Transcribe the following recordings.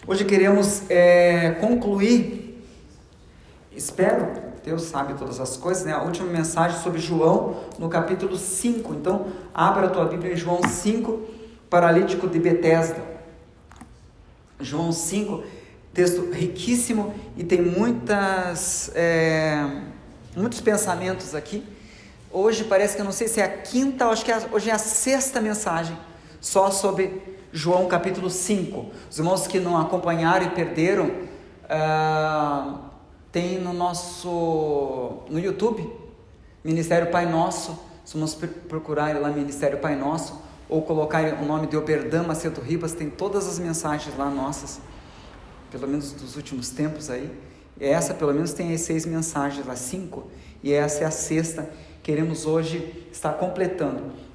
Hoje queremos concluir, espero, Deus sabe todas as coisas, né? A última mensagem sobre João no capítulo 5. Então, abra a tua Bíblia em João 5, paralítico de Betesda. João 5, texto riquíssimo e tem muitos pensamentos aqui. Hoje parece que eu não sei se é a quinta, acho que hoje é a sexta mensagem só sobre João capítulo 5. Os irmãos que não acompanharam e perderam, tem no YouTube, Ministério Pai Nosso. Se vamos procurar lá Ministério Pai Nosso, ou colocar o nome de Oberdam Macedo Ribas, tem todas as mensagens lá nossas, pelo menos dos últimos tempos aí. Essa pelo menos tem as 6 mensagens lá, 5, e essa é a sexta. Queremos hoje estar completando.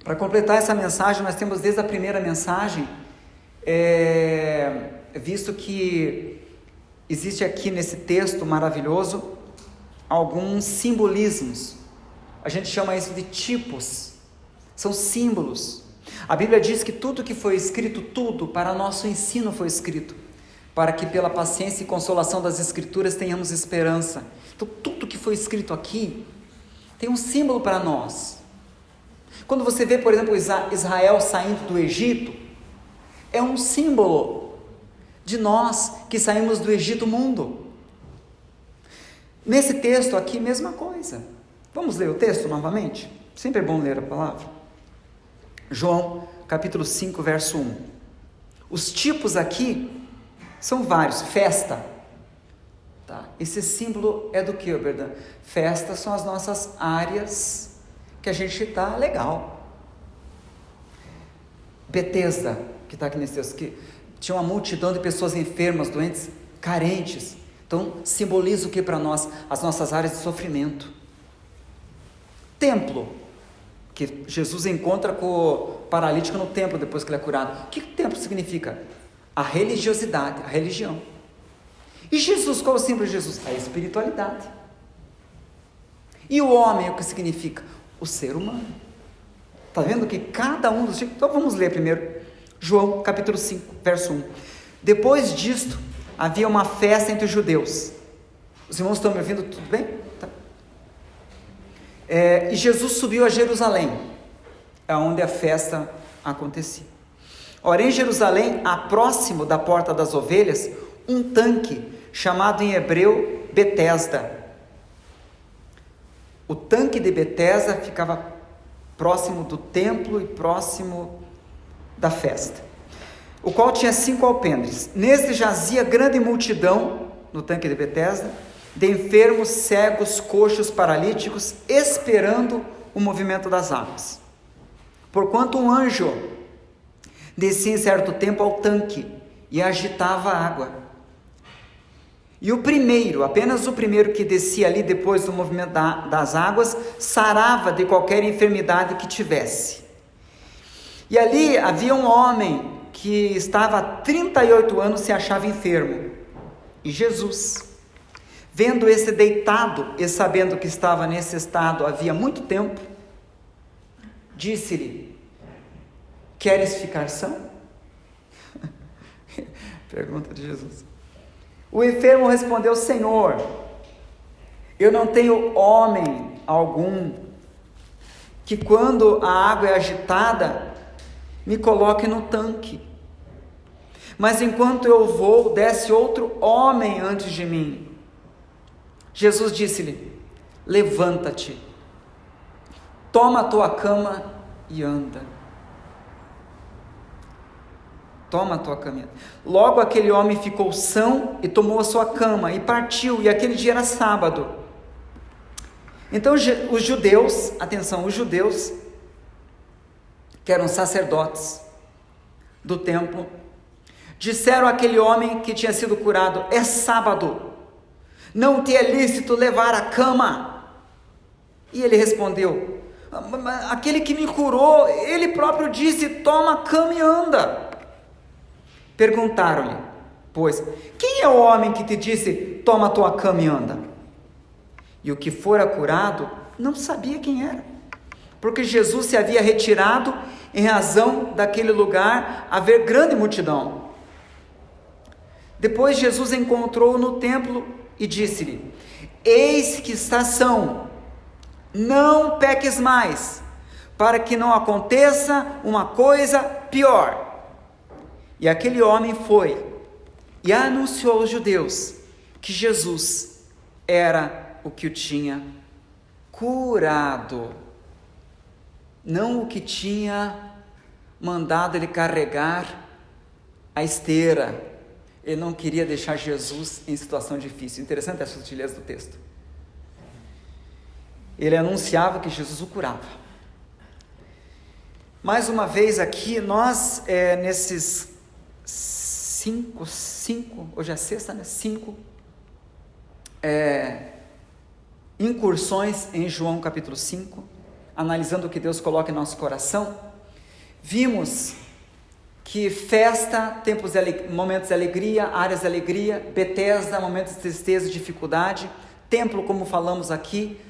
Para completar essa mensagem, nós temos desde a primeira mensagem, visto que existe aqui nesse texto maravilhoso, alguns simbolismos. A gente chama isso de tipos, são símbolos. A Bíblia diz que tudo que foi escrito, tudo para nosso ensino foi escrito, para que pela paciência e consolação das Escrituras tenhamos esperança. Então tudo que foi escrito aqui tem um símbolo para nós. Quando você vê, por exemplo, Israel saindo do Egito, é um símbolo de nós que saímos do Egito mundo. Nesse texto aqui, mesma coisa. Vamos ler o texto novamente? Sempre é bom ler a palavra. João, capítulo 5, verso 1. Os tipos aqui são vários. Festa. Tá. Esse símbolo é do que, Oberdan? Festas são as nossas áreas que a gente está legal. Betesda, que está aqui nesse texto, que tinha uma multidão de pessoas enfermas, doentes, carentes. Então, simboliza o que para nós? As nossas áreas de sofrimento. Templo, que Jesus encontra com o paralítico no templo depois que ele é curado. O que o templo significa? A religiosidade, a religião. E Jesus, qual é o símbolo de Jesus? A espiritualidade. E o homem, o que significa? O ser humano. Está vendo que cada um dos tipos... Então vamos ler primeiro. João capítulo 5, verso 1. Depois disto, havia uma festa entre os judeus. Os irmãos estão me ouvindo? Tudo bem? Tá. E Jesus subiu a Jerusalém, onde a festa acontecia. Ora, em Jerusalém, próximo da porta das ovelhas, um tanque, chamado em hebreu Betesda. O tanque de Betesda ficava próximo do templo e próximo da festa, o qual tinha 5 alpendres. Neste jazia grande multidão, no tanque de Betesda, de enfermos, cegos, coxos, paralíticos, esperando o movimento das águas. Porquanto um anjo descia em certo tempo ao tanque e agitava a água. E apenas o primeiro que descia ali depois do movimento das águas, sarava de qualquer enfermidade que tivesse. E ali havia um homem que estava há 38 anos, se achava enfermo. E Jesus, vendo esse deitado e sabendo que estava nesse estado havia muito tempo, disse-lhe: queres ficar são? Pergunta de Jesus. O enfermo respondeu: Senhor, eu não tenho homem algum que quando a água é agitada me coloque no tanque, mas enquanto eu vou, desce outro homem antes de mim. Jesus disse-lhe: levanta-te, toma a tua cama e anda. Toma a tua cama. Logo aquele homem ficou são e tomou a sua cama e partiu, e aquele dia era sábado. Então os judeus, que eram sacerdotes do templo, disseram àquele homem que tinha sido curado: é sábado, não te é lícito levar a cama. E ele respondeu: aquele que me curou, ele próprio disse: toma a cama e anda. Perguntaram-lhe, pois, quem é o homem que te disse: toma a tua cama e anda? E o que fora curado não sabia quem era, porque Jesus se havia retirado em razão daquele lugar haver grande multidão. Depois Jesus encontrou-o no templo e disse-lhe: eis que estação, não peques mais, para que não aconteça uma coisa pior. E aquele homem foi e anunciou aos judeus que Jesus era o que o tinha curado, não o que tinha mandado ele carregar a esteira. Ele não queria deixar Jesus em situação difícil. Interessante essa sutileza do texto. Ele anunciava que Jesus o curava. Mais uma vez aqui, nós nesses cinco, hoje é sexta, né? 5 incursões em João capítulo 5, analisando o que Deus coloca em nosso coração, vimos que festa, momentos de alegria, áreas de alegria, Betesda, momentos de tristeza e dificuldade, templo, como falamos aqui,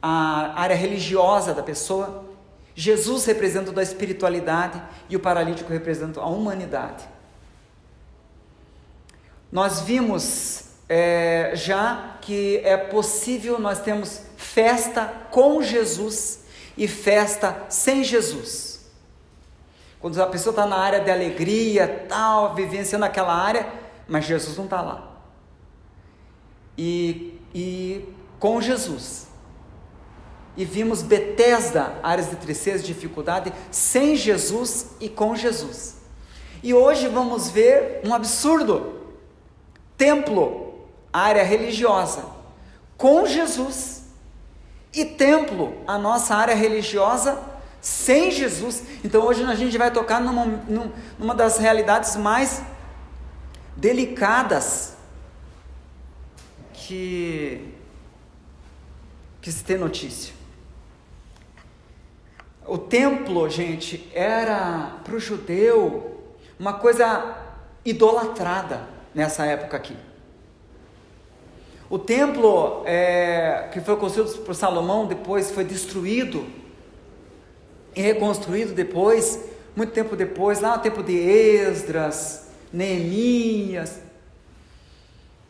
a área religiosa da pessoa, Jesus representa a espiritualidade e o paralítico representa a humanidade. Nós vimos já que é possível nós termos festa com Jesus e festa sem Jesus. Quando a pessoa está na área de alegria, tal, vivenciando aquela área, mas Jesus não está lá. E com Jesus. E vimos Betesda, áreas de tristeza e dificuldade, sem Jesus e com Jesus. E hoje vamos ver um absurdo. Templo, área religiosa, com Jesus. E templo, a nossa área religiosa, sem Jesus. Então hoje a gente vai tocar numa das realidades mais delicadas que se tem notícia. O templo, gente, era para o judeu uma coisa idolatrada nessa época aqui. O templo que foi construído por Salomão, depois foi destruído e reconstruído depois, muito tempo depois, lá no tempo de Esdras, Neemias,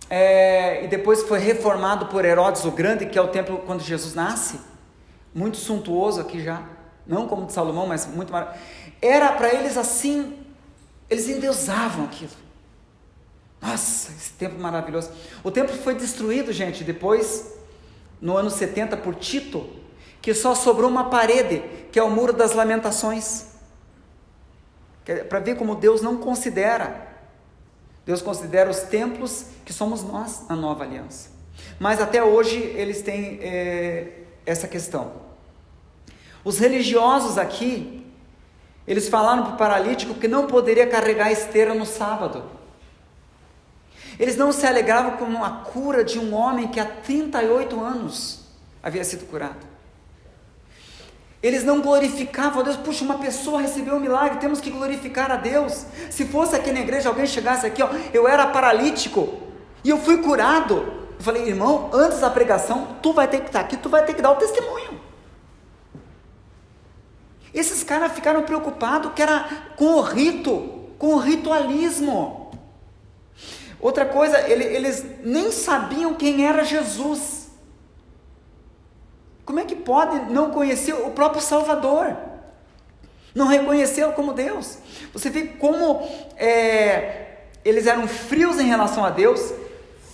e depois foi reformado por Herodes o Grande, que é o templo quando Jesus nasce, muito suntuoso aqui já, não como de Salomão, mas muito maravilhoso. Era para eles assim, eles endeusavam aquilo. Nossa, esse templo maravilhoso. O templo foi destruído, gente, depois, no ano 70, por Tito, que só sobrou uma parede, que é o Muro das Lamentações, para ver como Deus não considera. Deus considera os templos que somos nós, na nova aliança. Mas até hoje eles têm essa questão. Os religiosos aqui, eles falaram para o paralítico que não poderia carregar a esteira no sábado. Eles não se alegravam com a cura de um homem que há 38 anos havia sido curado. Eles não glorificavam a Deus. Puxa, uma pessoa recebeu um milagre, temos que glorificar a Deus. Se fosse aqui na igreja, alguém chegasse aqui, eu era paralítico e eu fui curado. Eu falei, irmão, antes da pregação, tu vai ter que estar aqui, tu vai ter que dar o testemunho. Esses caras ficaram preocupados que era com o rito, com o ritualismo. Outra coisa, eles nem sabiam quem era Jesus. Como é que pode não conhecer o próprio Salvador? Não reconhecê-lo como Deus? Você vê como eles eram frios em relação a Deus,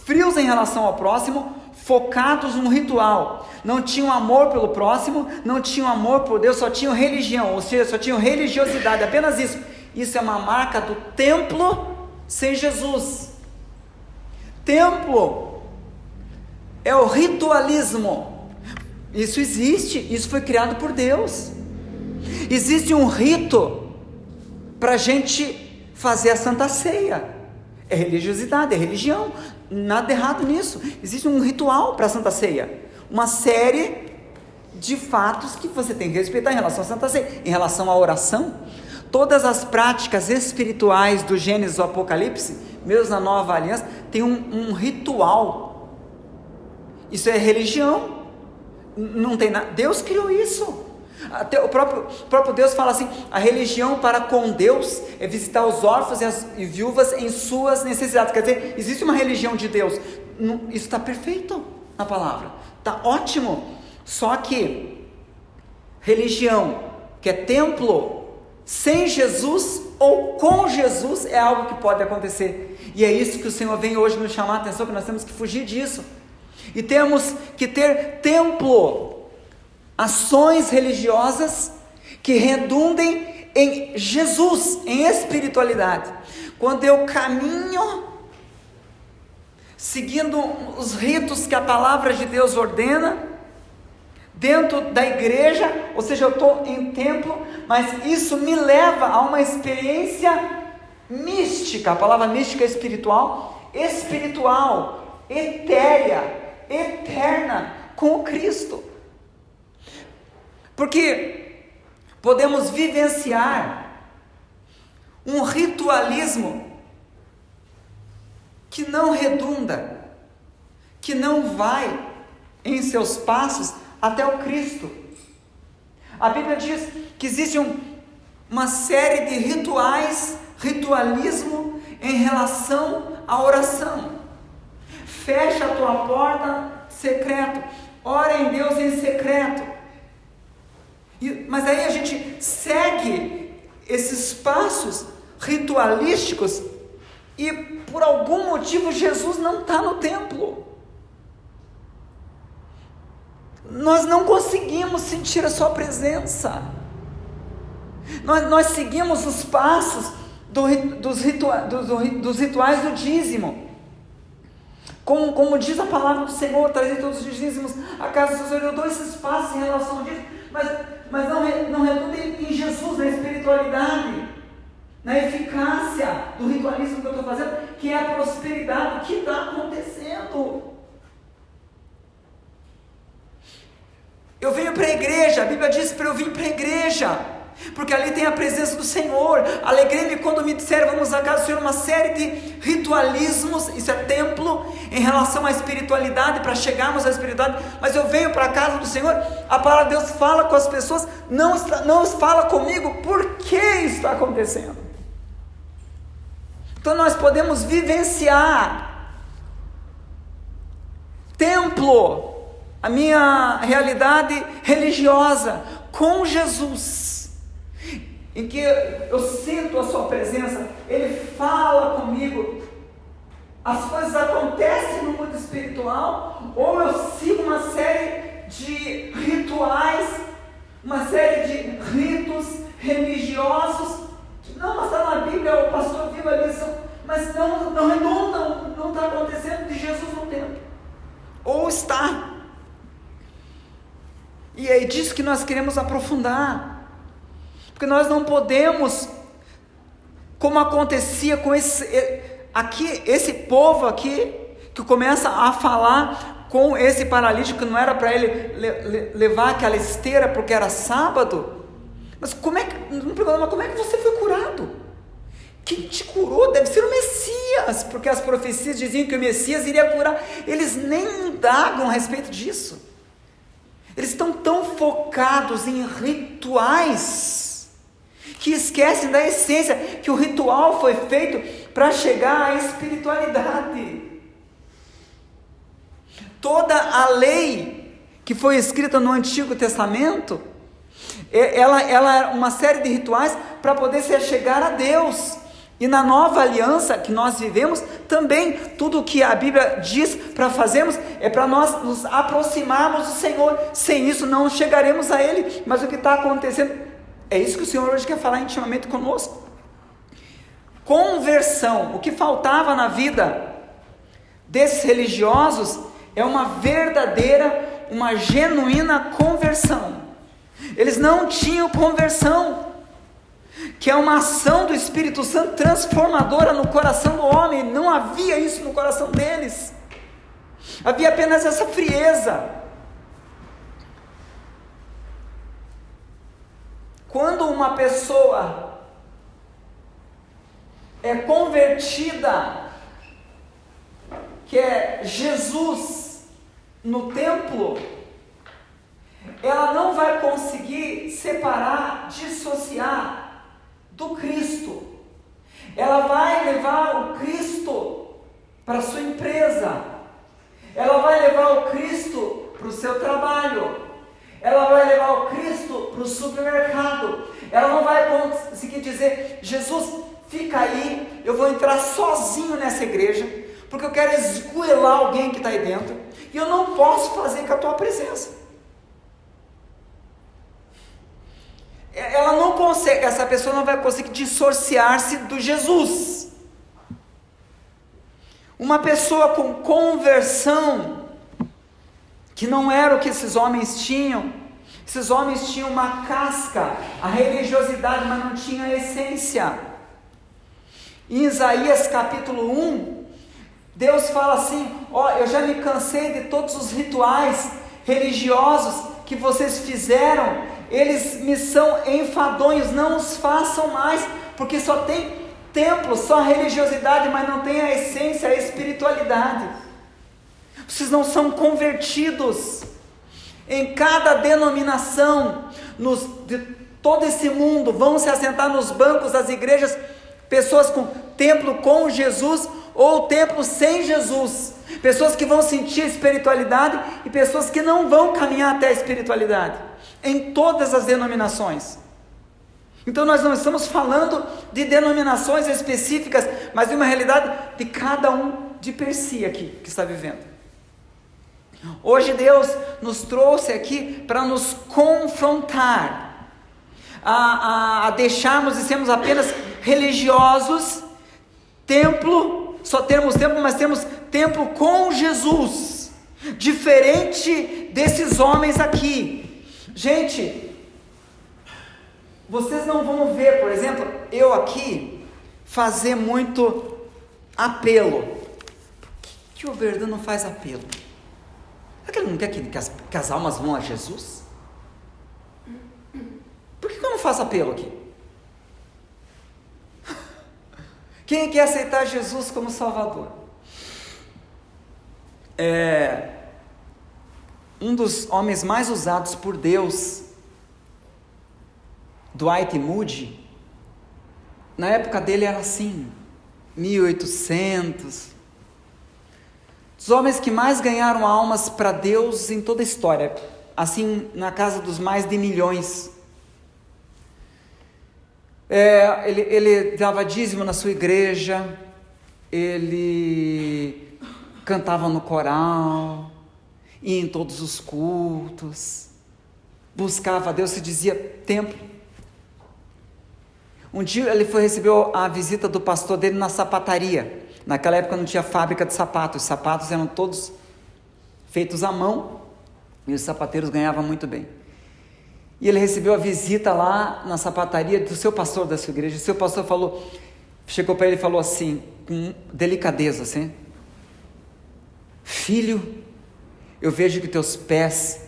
frios em relação ao próximo, focados no ritual. Não tinham amor pelo próximo, não tinham amor por Deus, só tinham religião, ou seja, só tinham religiosidade, apenas isso. Isso é uma marca do templo sem Jesus. Templo é o ritualismo. Isso existe, isso foi criado por Deus. Existe um rito para a gente fazer a Santa Ceia. É religiosidade, é religião, nada errado nisso. Existe um ritual para a Santa Ceia, uma série de fatos que você tem que respeitar em relação à Santa Ceia. Em relação à oração, todas as práticas espirituais do Gênesis e do Apocalipse, mesmo na Nova Aliança, tem um ritual. Isso é religião. Não tem nada. Deus criou isso. Até o próprio Deus fala assim: a religião para com Deus é visitar os órfãos e viúvas em suas necessidades. Quer dizer, existe uma religião de Deus. Isso está perfeito na palavra, está ótimo. Só que religião que é templo sem Jesus ou com Jesus é algo que pode acontecer. E é isso que o Senhor vem hoje nos chamar a atenção, que nós temos que fugir disso. E temos que ter templo, ações religiosas que redundem em Jesus, em espiritualidade. Quando eu caminho seguindo os ritos que a palavra de Deus ordena, dentro da igreja, ou seja, eu estou em templo, mas isso me leva a uma experiência mística. A palavra mística é espiritual, etérea, eterna com o Cristo. Porque podemos vivenciar um ritualismo que não redunda, que não vai em seus passos até o Cristo. A Bíblia diz que existe uma série de ritualismo em relação à oração. Fecha a tua porta secreto, ora em Deus em secreto. Mas aí a gente segue esses passos ritualísticos e por algum motivo Jesus não está no templo. Nós não conseguimos sentir a sua presença. Nós seguimos os passos dos rituais do dízimo. Como diz a palavra do Senhor, trazer todos os dízimos à casa do Senhor. Eu dou esses passos em relação a dízimo, mas não redunda em Jesus, na espiritualidade, na eficácia do ritualismo que eu estou fazendo, que é a prosperidade. O que está acontecendo? Eu venho para a igreja, a Bíblia diz para eu vir para a igreja, porque ali tem a presença do Senhor. Alegrei-me quando me disseram: vamos à casa do Senhor. Uma série de ritualismos, isso é templo, em relação à espiritualidade, para chegarmos à espiritualidade. Mas eu venho para a casa do Senhor, a palavra de Deus fala com as pessoas, não fala comigo. Por que isso está acontecendo? Então nós podemos vivenciar templo, a minha realidade religiosa com Jesus, em que eu sinto a sua presença, Ele fala comigo, as coisas acontecem no mundo espiritual, ou eu sigo uma série de rituais, uma série de ritos religiosos, não, mas está na Bíblia, o pastor viu ali, mas não redundam, não está acontecendo de Jesus no templo, ou está. E é disso que nós queremos aprofundar, porque nós não podemos, como acontecia com esse povo aqui, que começa a falar com esse paralítico, que não era para ele levar aquela esteira porque era sábado. Mas como é que você foi curado? Quem te curou deve ser o Messias, porque as profecias diziam que o Messias iria curar. Eles nem indagam a respeito disso. Eles estão tão focados em rituais que esquecem da essência, que o ritual foi feito para chegar à espiritualidade. Toda a lei que foi escrita no Antigo Testamento, ela é uma série de rituais para poder se chegar a Deus. E na nova aliança que nós vivemos, também tudo o que a Bíblia diz para fazermos é para nós nos aproximarmos do Senhor. Sem isso não chegaremos a Ele. Mas o que está acontecendo, é isso que o Senhor hoje quer falar intimamente conosco. Conversão. O que faltava na vida desses religiosos é uma verdadeira, uma genuína conversão. Eles não tinham conversão, que é uma ação do Espírito Santo transformadora no coração do homem. Não havia isso no coração deles, havia apenas essa frieza. Quando uma pessoa é convertida, que é Jesus no templo, ela não vai conseguir separar, dissociar do Cristo. Ela vai levar o Cristo para a sua empresa, ela vai levar o Cristo para o seu trabalho, ela vai levar o Cristo para o supermercado. Ela não vai conseguir dizer: Jesus, fica aí, eu vou entrar sozinho nessa igreja, porque eu quero esgoelar alguém que está aí dentro, e eu não posso fazer com a tua presença. Ela não consegue, essa pessoa não vai conseguir dissociar-se do Jesus. Uma pessoa com conversão, que não era o que esses homens tinham uma casca, a religiosidade, mas não tinha a essência. Em Isaías capítulo 1, Deus fala assim: eu já me cansei de todos os rituais religiosos que vocês fizeram, eles me são enfadonhos, não os façam mais, porque só tem templo, só religiosidade, mas não tem a essência, a espiritualidade. Vocês não são convertidos. Em cada denominação, de todo esse mundo, vão se assentar nos bancos das igrejas pessoas com templo com Jesus ou templo sem Jesus, pessoas que vão sentir a espiritualidade e pessoas que não vão caminhar até a espiritualidade, em todas as denominações. Então nós não estamos falando de denominações específicas, mas de uma realidade de cada um de per si aqui, que está vivendo. Hoje Deus nos trouxe aqui para nos confrontar, a deixarmos de sermos apenas religiosos, templo, só temos templo, mas temos templo com Jesus, diferente desses homens aqui. Gente, vocês não vão ver, por exemplo, eu aqui fazer muito apelo. Por que o Verdun não faz apelo? Será que ele não quer que as almas vão a Jesus? Por que eu não faço apelo aqui? Quem quer aceitar Jesus como Salvador? Um dos homens mais usados por Deus, Dwight Moody, na época dele era assim, 1800, os homens que mais ganharam almas para Deus em toda a história, assim, na casa dos mais de milhões. Ele dava dízimo na sua igreja, ele cantava no coral, ia em todos os cultos, buscava a Deus, se dizia templo. Um dia ele recebeu a visita do pastor dele na sapataria. Naquela época não tinha fábrica de sapatos, os sapatos eram todos feitos à mão, e os sapateiros ganhavam muito bem. E ele recebeu a visita lá na sapataria do seu pastor da sua igreja. O seu pastor chegou para ele e falou assim, com delicadeza assim: filho, eu vejo que teus pés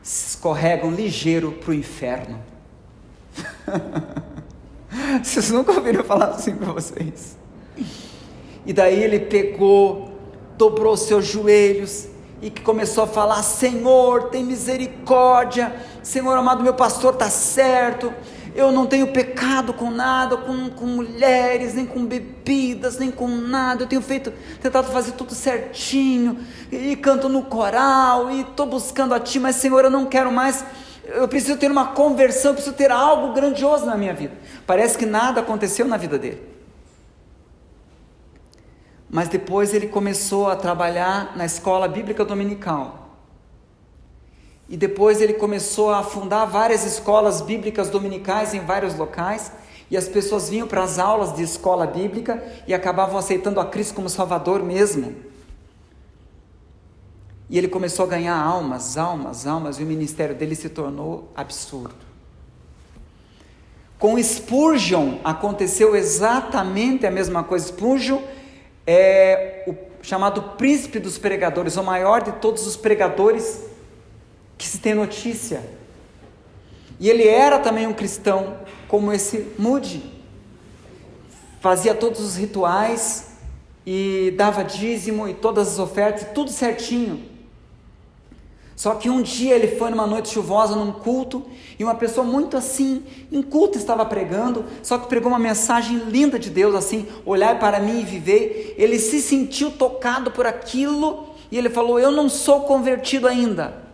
se escorregam ligeiro para o inferno. Vocês nunca ouviram falar assim para vocês? E daí ele pegou, dobrou seus joelhos e começou a falar: Senhor, tem misericórdia, Senhor amado, meu pastor está certo, eu não tenho pecado com nada, com mulheres, nem com bebidas, nem com nada, eu tenho tentado fazer tudo certinho, e canto no coral, e estou buscando a Ti, mas Senhor, eu não quero mais, eu preciso ter uma conversão, eu preciso ter algo grandioso na minha vida. Parece que nada aconteceu na vida dele. Mas depois ele começou a trabalhar na escola bíblica dominical. E depois ele começou a fundar várias escolas bíblicas dominicais em vários locais. E as pessoas vinham para as aulas de escola bíblica e acabavam aceitando a Cristo como Salvador mesmo. E ele começou a ganhar almas, e o ministério dele se tornou absurdo. Com Spurgeon aconteceu exatamente a mesma coisa. Spurgeon é o chamado príncipe dos pregadores, o maior de todos os pregadores que se tem notícia. E ele era também um cristão, como esse Moody. Fazia todos os rituais e dava dízimo e todas as ofertas, tudo certinho. Só que um dia ele foi numa noite chuvosa, num culto, e uma pessoa muito assim, em culto estava pregando, só que pregou uma mensagem linda de Deus, assim, olhar para mim e viver. Ele se sentiu tocado por aquilo, e ele falou: eu não sou convertido ainda,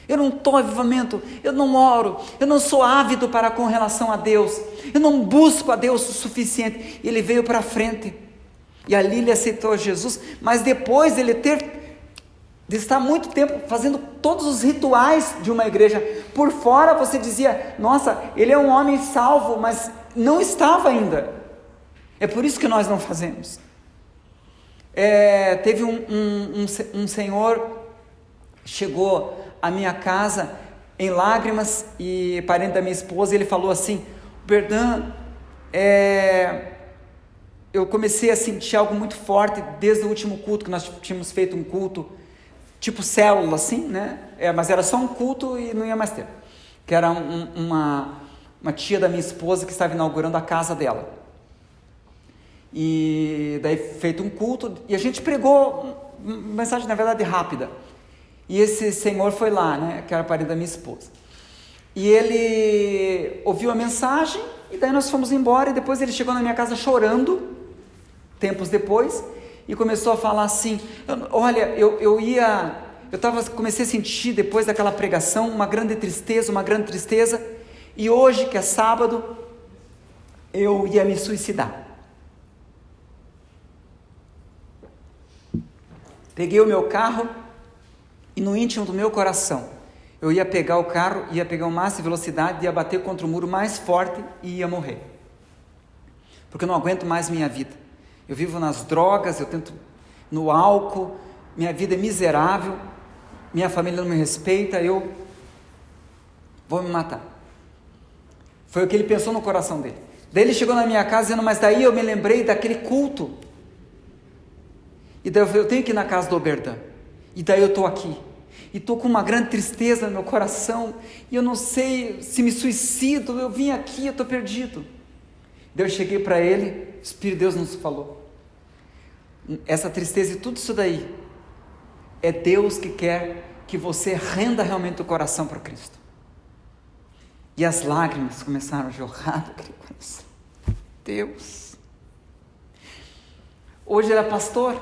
eu não estou em avivamento, eu não oro, eu não sou ávido com relação a Deus, eu não busco a Deus o suficiente. E ele veio para frente, e ali ele aceitou Jesus, mas depois de estar muito tempo fazendo todos os rituais de uma igreja, por fora você dizia: nossa, ele é um homem salvo, mas não estava ainda. É por isso que nós não fazemos. Teve um senhor, chegou à minha casa em lágrimas, e parente da minha esposa, ele falou assim: Berdan, eu comecei a sentir algo muito forte desde o último culto, que nós tínhamos feito um culto tipo célula assim, né? Mas era só um culto e não ia mais ter, que era uma tia da minha esposa que estava inaugurando a casa dela, e daí feito um culto, e a gente pregou uma mensagem na verdade rápida, e esse senhor foi lá, né, que era parente da minha esposa, e ele ouviu a mensagem, e daí nós fomos embora, e depois ele chegou na minha casa chorando, tempos depois, e começou a falar assim: olha, comecei a sentir depois daquela pregação uma grande tristeza, e hoje que é sábado, eu ia me suicidar. Peguei o meu carro, e no íntimo do meu coração, eu ia pegar o carro, ia pegar o máximo de velocidade, ia bater contra o muro mais forte e ia morrer, porque eu não aguento mais minha vida. Eu vivo nas drogas, eu tento no álcool, minha vida é miserável, minha família não me respeita, eu vou me matar. Foi o que ele pensou no coração dele. Daí ele chegou na minha casa dizendo: mas daí eu me lembrei daquele culto, e daí eu tenho que ir na casa do Berdan, e daí eu estou aqui, e estou com uma grande tristeza no meu coração, e eu não sei se me suicido, eu vim aqui, eu estou perdido. Daí eu cheguei para ele, o Espírito de Deus nos falou: essa tristeza e tudo isso daí, é Deus que quer que você renda realmente o coração para Cristo. E as lágrimas começaram a jorrar daquele coração. Deus. Hoje ele é pastor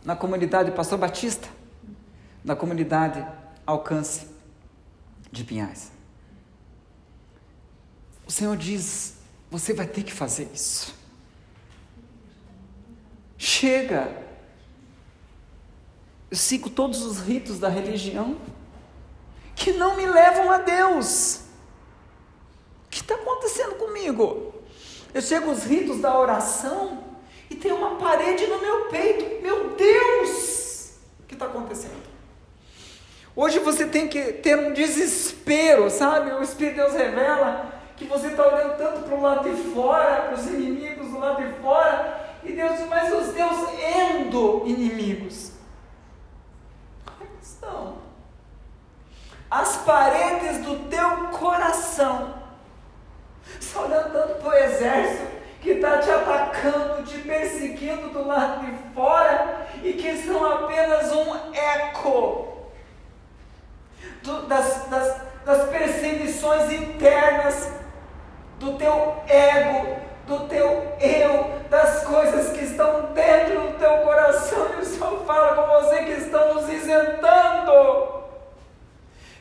na comunidade Pastor Batista, na comunidade Alcance de Pinhais. O Senhor diz: você vai ter que fazer isso. Chega. Eu sigo todos os ritos da religião que não me levam a Deus. O que está acontecendo comigo? Eu chego aos ritos da oração e tem uma parede no meu peito. Meu Deus! O que está acontecendo? Hoje você tem que ter um desespero, sabe? O Espírito de Deus revela que você está olhando tanto para o lado de fora, para os inimigos do lado de fora, e Deus diz: mas os teus inimigos, como estão? As paredes do teu coração, você está olhando tanto para o exército que está te atacando, te perseguindo do lado de fora, e que são apenas um eco das perseguições internas do teu ego, do teu eu, das coisas que estão dentro do teu coração. E o Senhor fala com você que estão nos isentando,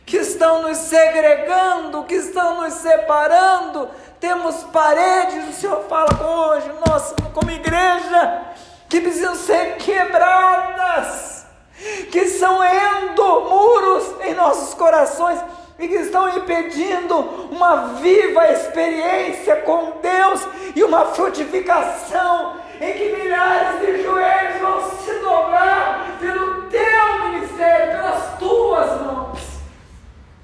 que estão nos segregando, que estão nos separando. Temos paredes, o Senhor fala hoje, nós como igreja, que precisam ser quebradas, que são muros em nossos corações, e que estão impedindo uma viva experiência com Deus, e uma frutificação, em que milhares de joelhos vão se dobrar pelo teu ministério, pelas tuas mãos,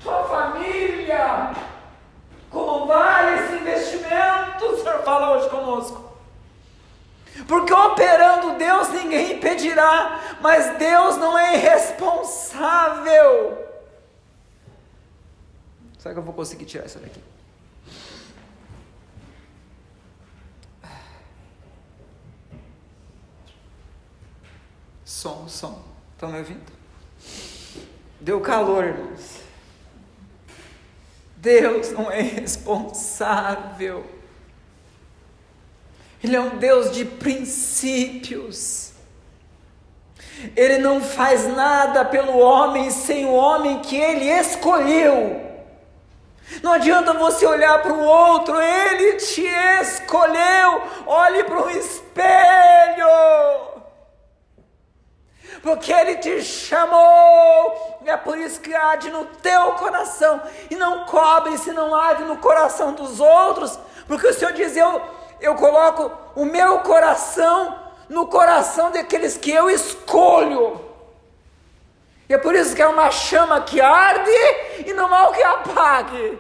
tua família. Como vale esse investimento? O Senhor fala hoje conosco. Porque operando Deus ninguém impedirá, mas Deus não é irresponsável. Será que eu vou conseguir tirar isso daqui? Som. Estão me ouvindo? Deu calor, irmãos. Deus não é responsável. Ele é um Deus de princípios. Ele não faz nada pelo homem sem o homem que Ele escolheu. Não adianta você olhar para o outro, Ele te escolheu. Olhe para o espelho, porque Ele te chamou. É por isso que arde no teu coração, e não cobre se não arde no coração dos outros, porque o Senhor diz, eu coloco o meu coração no coração daqueles que eu escolho. E é por isso que é uma chama que arde e não há o que apague.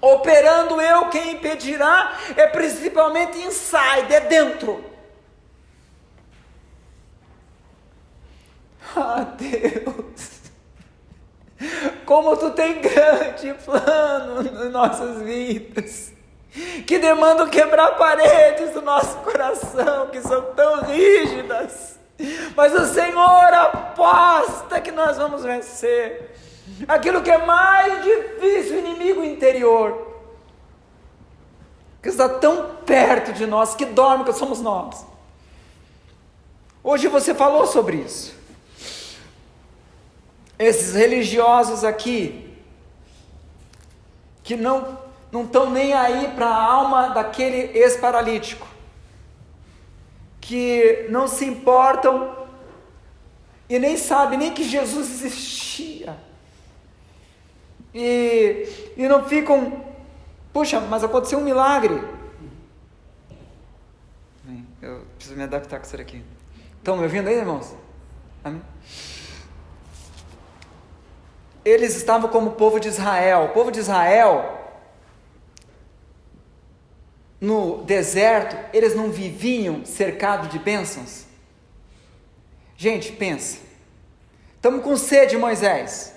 Operando eu, quem impedirá? É principalmente inside, é dentro. Ah, Deus, como Tu tem grande plano nas nossas vidas, que demandam quebrar paredes do nosso coração, que são tão rígidas, mas o Senhor aposta que nós vamos vencer aquilo que é mais difícil, o inimigo interior, que está tão perto de nós, que dorme, que somos nós. Hoje você falou sobre isso. Esses religiosos aqui, que não estão nem aí para a alma daquele ex-paralítico, que não se importam e nem sabem nem que Jesus existia, e não ficam, puxa, mas aconteceu um milagre. Eu preciso me adaptar com isso aqui. Estão me ouvindo aí, irmãos? Amém? Eles estavam como o povo de Israel. O povo de Israel, no deserto, eles não viviam cercados de bênçãos? Gente, pensa. Estamos com sede, Moisés.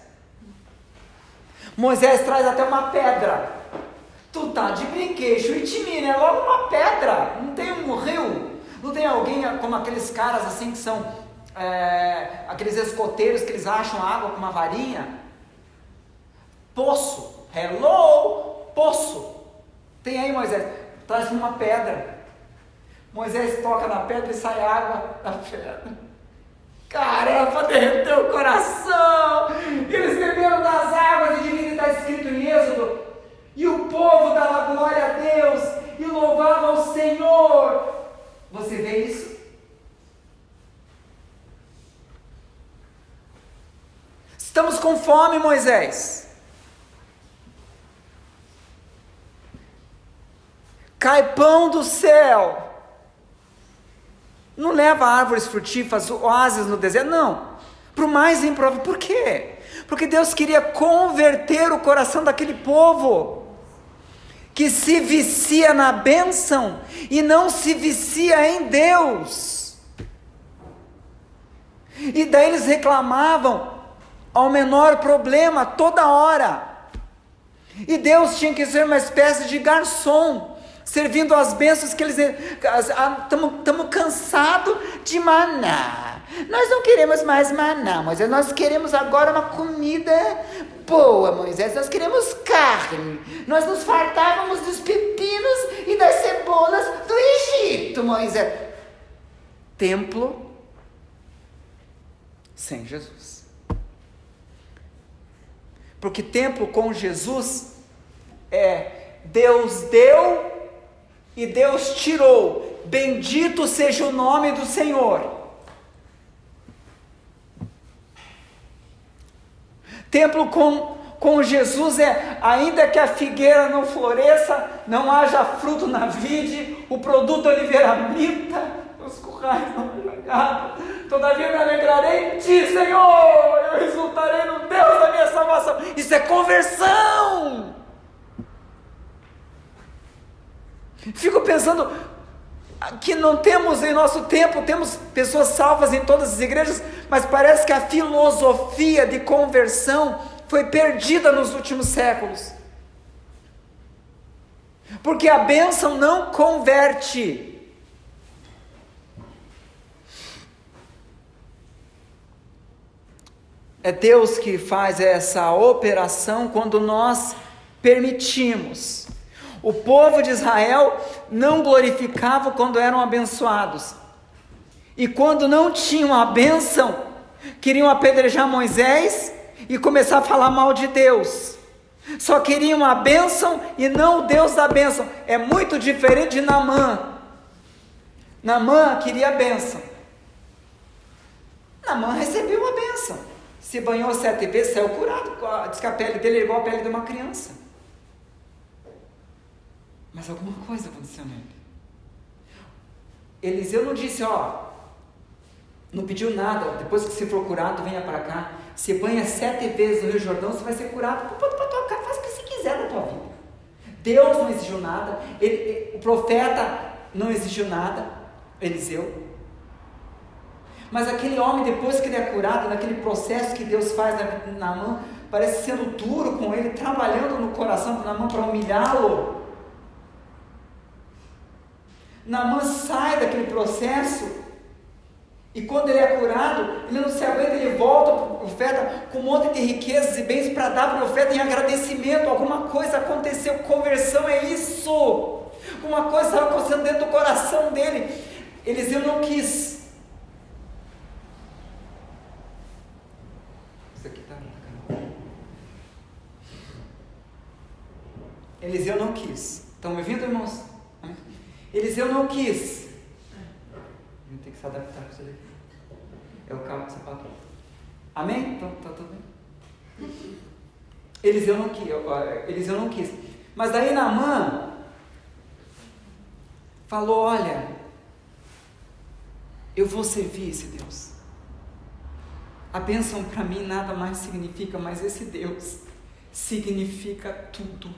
Moisés traz até uma pedra. Tu tá de brinquedo e te mira, é logo uma pedra. Não tem um rio. Não tem alguém como aqueles caras assim que são aqueles escoteiros que eles acham água com uma varinha. Poço, hello, poço. Tem aí, Moisés, traz uma pedra. Moisés toca na pedra e sai água da pedra. Caramba, derreteu o coração. Eles beberam das águas e devia estar escrito em Êxodo. E o povo dava glória a Deus e louvava o Senhor. Você vê isso? Estamos com fome, Moisés. Cai pão do céu. Não leva árvores frutíferas, oásis no deserto, não. Para o mais improvável. Por quê? Porque Deus queria converter o coração daquele povo, que se vicia na bênção e não se vicia em Deus. E daí eles reclamavam ao menor problema, toda hora. E Deus tinha que ser uma espécie de garçom, servindo as bênçãos que eles... Estamos cansados de maná. Nós não queremos mais maná, Moisés. Nós queremos agora uma comida boa, Moisés. Nós queremos carne. Nós nos fartávamos dos pepinos e das cebolas do Egito, Moisés. Templo sem Jesus. Porque templo com Jesus é Deus deu e Deus tirou. Bendito seja o nome do Senhor. Templo com Jesus é, ainda que a figueira não floresça, não haja fruto na vide, o produto oliveira minta, os currais não me gado, todavia me alegrarei em ti, Senhor, eu exultarei no Deus da minha salvação. Isso é conversão. Fico pensando que não temos em nosso tempo, temos pessoas salvas em todas as igrejas, mas parece que a filosofia de conversão foi perdida nos últimos séculos, porque a bênção não converte. É Deus que faz essa operação quando nós permitimos. O povo de Israel não glorificava quando eram abençoados. E quando não tinham a bênção, queriam apedrejar Moisés e começar a falar mal de Deus. Só queriam a bênção e não o Deus da bênção. É muito diferente de Naamã. Naamã queria a bênção. Naamã recebeu a bênção. Se banhou 7 vezes, saiu curado. Diz que a pele dele é igual a pele de uma criança. Mas alguma coisa aconteceu nele. Eliseu não disse, não pediu nada, depois que você for curado, venha para cá. Você banha 7 vezes no Rio Jordão, você vai ser curado. Pode tocar, faz o que você quiser na tua vida. Deus não exigiu nada, o profeta não exigiu nada, Eliseu. Mas aquele homem, depois que ele é curado, naquele processo que Deus faz na vida de Naamã, parece sendo duro com ele, trabalhando no coração de Naamã para humilhá-lo. Naamã sai daquele processo, e quando ele é curado, ele não se aguenta, ele volta para o profeta com um monte de riquezas e bens para dar para o profeta em agradecimento. Alguma coisa aconteceu, conversão é isso, uma coisa estava acontecendo dentro do coração dele. Eliseu não quis. Isso aqui está Eliseu não quis. Estão me ouvindo, irmãos? Eliseu não quis. Eu tenho que se adaptar com isso daqui. É o carro de sapato. Amém? Então, tá tudo bem. Eliseu não quis. Mas daí Naamã falou, olha, eu vou servir esse Deus. A bênção para mim nada mais significa, mas esse Deus significa tudo.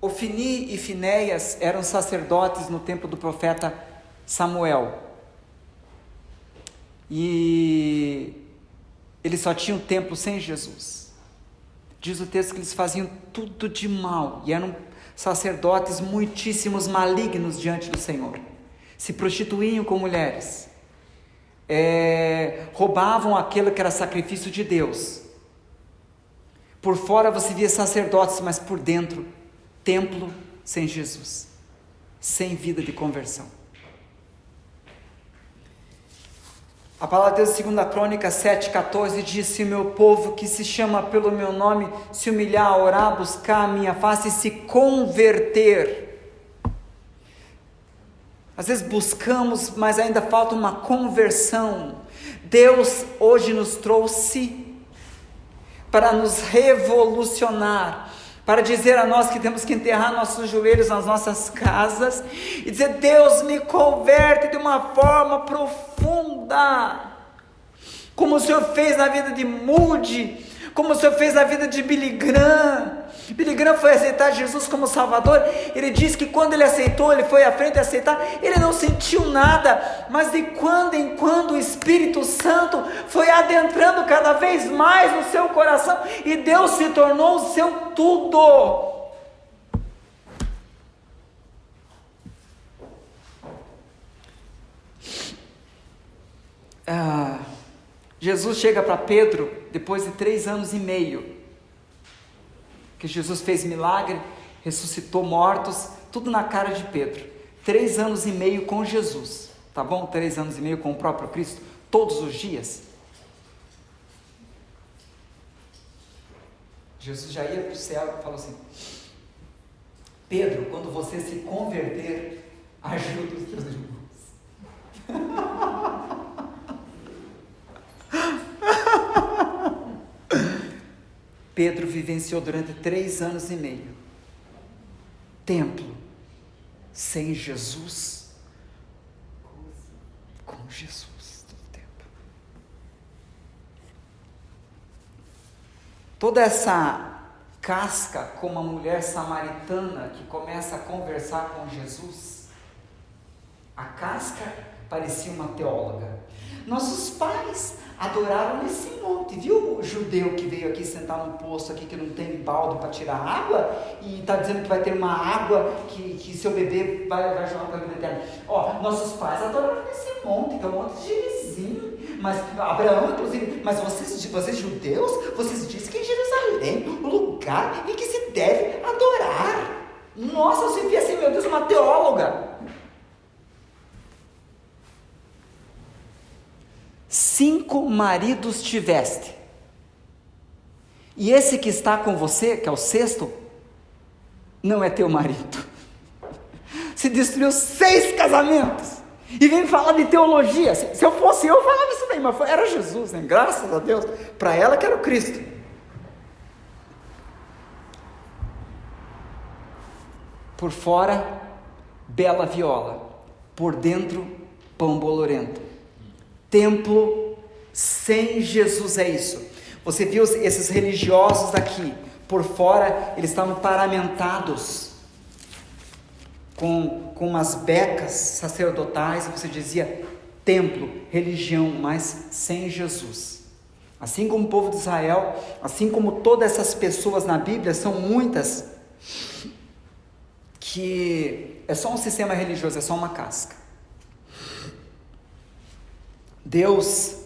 Ofni e Finéias eram sacerdotes no templo do profeta Samuel. E eles só tinham templo sem Jesus. Diz o texto que eles faziam tudo de mal e eram sacerdotes muitíssimos malignos diante do Senhor. Se prostituíam com mulheres, roubavam aquilo que era sacrifício de Deus. Por fora você via sacerdotes, mas por dentro, templo sem Jesus, sem vida de conversão. A palavra de Deus, 2 Crônicas 7,14, diz: se o meu povo que se chama pelo meu nome se humilhar, orar, buscar a minha face e se converter. Às vezes buscamos, mas ainda falta uma conversão. Deus hoje nos trouxe para nos revolucionar, para dizer a nós que temos que enterrar nossos joelhos nas nossas casas e dizer: Deus, me converte de uma forma profunda, como o Senhor fez na vida de Moody, como o Senhor fez na vida de Billy Graham. Billy Graham foi aceitar Jesus como Salvador. Ele diz que quando ele aceitou, ele foi à frente a aceitar, ele não sentiu nada, mas de quando em quando o Espírito Santo foi adentrando cada vez mais no seu coração, e Deus se tornou o seu tudo. Jesus chega para Pedro depois de 3 anos e meio, que Jesus fez milagre, ressuscitou mortos, tudo na cara de Pedro. 3 anos e meio com Jesus, tá bom? 3 anos e meio com o próprio Cristo, todos os dias. Jesus já ia para o céu e falou assim: Pedro, quando você se converter, ajuda os teus irmãos. Pedro vivenciou durante 3 anos e meio templo sem Jesus, com Jesus todo o tempo. Toda essa casca, como a mulher samaritana que começa a conversar com Jesus, a casca parecia uma teóloga. Nossos pais adoraram nesse monte, viu o judeu que veio aqui sentar no poço aqui, que não tem balde para tirar água, e está dizendo que vai ter uma água que seu bebê vai jogar para a vida eterna. Nossos pais adoraram nesse monte, que é o monte de Gerizim. Mas Abraão, inclusive, mas vocês judeus, vocês dizem que é Jerusalém, o lugar em que se deve adorar. Nossa, você via assim, meu Deus, uma teóloga. 5 maridos tiveste, e esse que está com você, que é o 6º, não é teu marido. Se destruiu 6 casamentos, e vem falar de teologia. Se eu fosse eu falava isso daí, mas era Jesus, né? Graças a Deus, para ela que era o Cristo. Por fora, bela viola, por dentro, pão bolorento. Templo sem Jesus é isso. Você viu esses religiosos daqui, por fora eles estavam paramentados com umas becas sacerdotais, e você dizia templo, religião, mas sem Jesus. Assim como o povo de Israel, assim como todas essas pessoas na Bíblia, são muitas que é só um sistema religioso, é só uma casca. Deus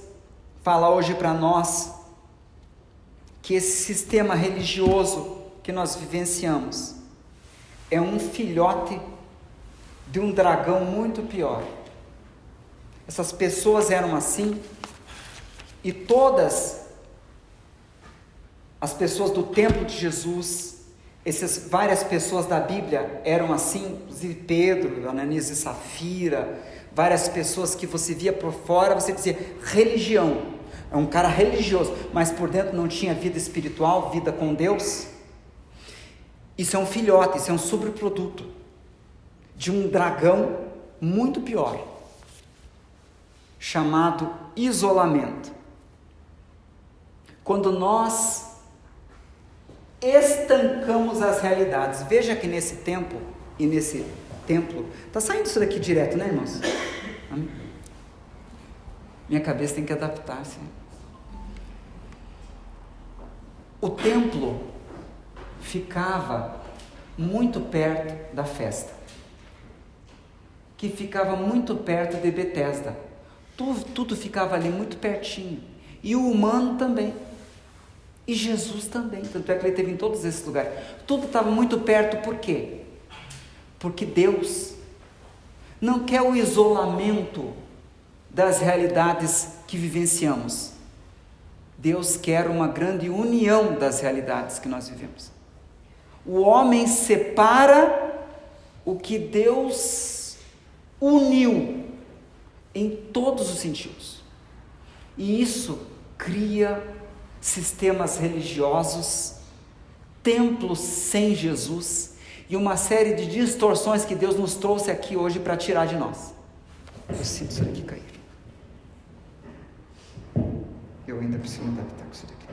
fala hoje para nós que esse sistema religioso que nós vivenciamos é um filhote de um dragão muito pior. Essas pessoas eram assim, e todas as pessoas do templo de Jesus, essas várias pessoas da Bíblia eram assim, inclusive Pedro, Ananias e Safira, várias pessoas que você via por fora, você dizia religião, é um cara religioso, mas por dentro não tinha vida espiritual, vida com Deus. Isso é um filhote, isso é um subproduto de um dragão muito pior, chamado isolamento. Quando nós estancamos as realidades, veja que nesse tempo e nesse templo, está saindo isso daqui direto, né, irmãos? Amém? Minha cabeça tem que adaptar-se. O templo ficava muito perto da festa, que ficava muito perto de Betesda. Tudo ficava ali muito pertinho, e o humano também, e Jesus também, tanto é que ele esteve em todos esses lugares. Tudo estava muito perto. Por quê? Porque Deus não quer o isolamento das realidades que vivenciamos. Deus quer uma grande união das realidades que nós vivemos. O homem separa o que Deus uniu em todos os sentidos. E isso cria sistemas religiosos, templos sem Jesus e uma série de distorções que Deus nos trouxe aqui hoje para tirar de nós. Eu sinto isso aqui cair. Eu ainda preciso me adaptar com isso daqui.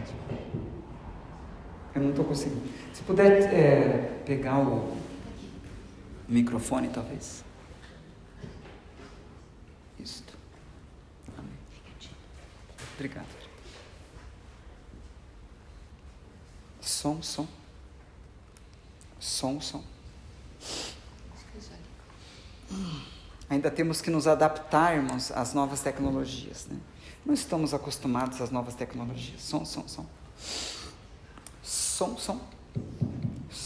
Eu não estou conseguindo. Se puder pegar o microfone, talvez. Isto. Amém. Obrigado. Som. Ainda temos que nos adaptar, irmãos, às novas tecnologias, né? Não estamos acostumados às novas tecnologias. Som. Som.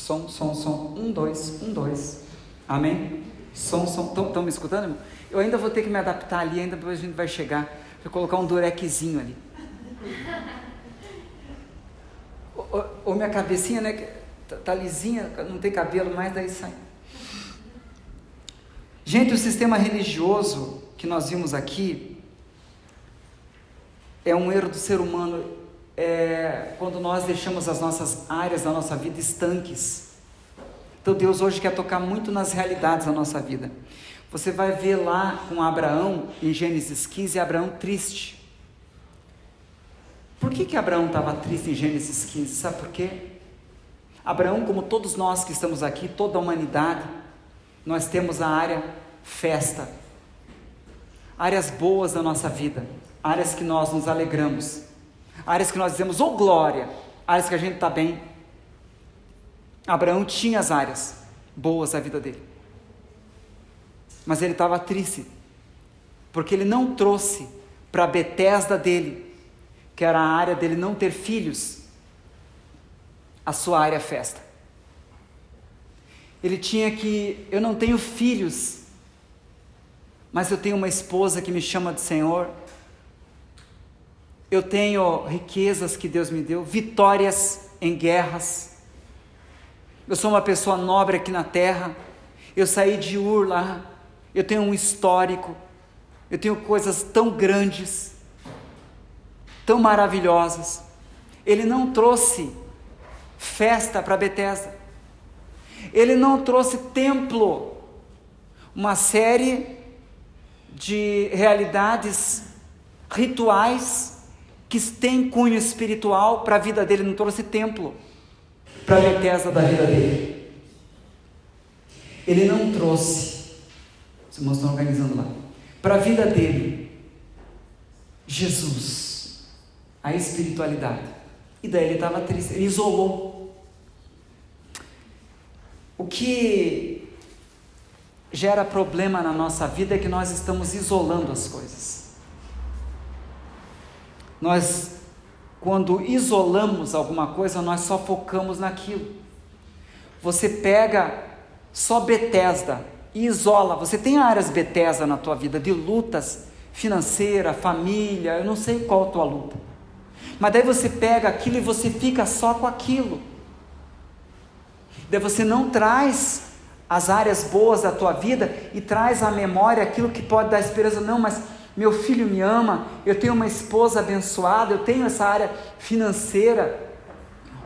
1, 2. Amém? Som. Estão me escutando, irmão? Eu ainda vou ter que me adaptar ali, ainda depois a gente vai chegar. Vou colocar um durequezinho ali. Ou minha cabecinha, né? Tá lisinha, não tem cabelo mais, daí sai. Gente, o sistema religioso que nós vimos aqui é um erro do ser humano, quando nós deixamos as nossas áreas da nossa vida estanques. Então Deus hoje quer tocar muito nas realidades da nossa vida. Você vai ver lá com Abraão, em Gênesis 15, Abraão triste. Por que Abraão estava triste em Gênesis 15? Sabe por quê? Abraão, como todos nós que estamos aqui, toda a humanidade, nós temos a área festa, áreas boas da nossa vida, áreas que nós nos alegramos, áreas que nós dizemos, oh glória, áreas que a gente está bem. Abraão tinha as áreas boas da vida dele, mas ele estava triste, porque ele não trouxe para a Betesda dele, que era a área dele não ter filhos, a sua área festa. Ele tinha que, eu não tenho filhos, mas eu tenho uma esposa que me chama de Senhor, eu tenho riquezas que Deus me deu, vitórias em guerras, eu sou uma pessoa nobre aqui na terra, eu saí de Ur lá, eu tenho um histórico, eu tenho coisas tão grandes, tão maravilhosas. Ele não trouxe festa para Betesda, ele não trouxe templo, uma série de realidades rituais que têm cunho espiritual para a vida dele, não trouxe templo para a Betesda da vida dele. Ele não trouxe, os irmãos estão organizando lá, para a vida dele, Jesus, a espiritualidade. E daí ele estava triste, ele isolou. O que gera problema na nossa vida é que nós estamos isolando as coisas. Nós, quando isolamos alguma coisa, nós só focamos naquilo. Você pega só Betesda e isola. Você tem áreas Betesda na tua vida, de lutas financeira, família, eu não sei qual a tua luta, mas daí você pega aquilo e você fica só com aquilo, daí você não traz as áreas boas da tua vida e traz à memória aquilo que pode dar esperança. Não, mas meu filho me ama, eu tenho uma esposa abençoada, eu tenho essa área financeira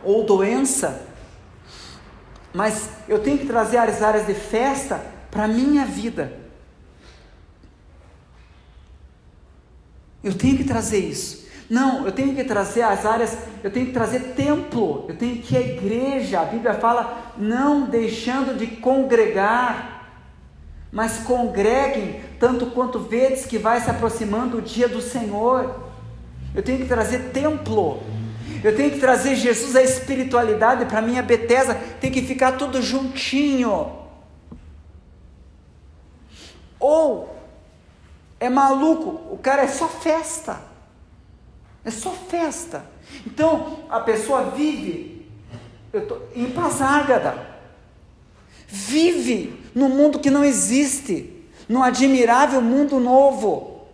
ou doença, mas eu tenho que trazer as áreas de festa para a minha vida. Eu tenho que trazer isso. Não, eu tenho que trazer as áreas, eu tenho que trazer templo, eu tenho que ir à igreja. A Bíblia fala, não deixando de congregar, mas congreguem, tanto quanto vedes que vai se aproximando o dia do Senhor. Eu tenho que trazer templo, eu tenho que trazer Jesus, a espiritualidade para a minha Betesda, tem que ficar tudo juntinho. Ou é maluco, o cara é só festa, é só festa. Então a pessoa vive em Pazágada, vive no mundo que não existe, num admirável mundo novo,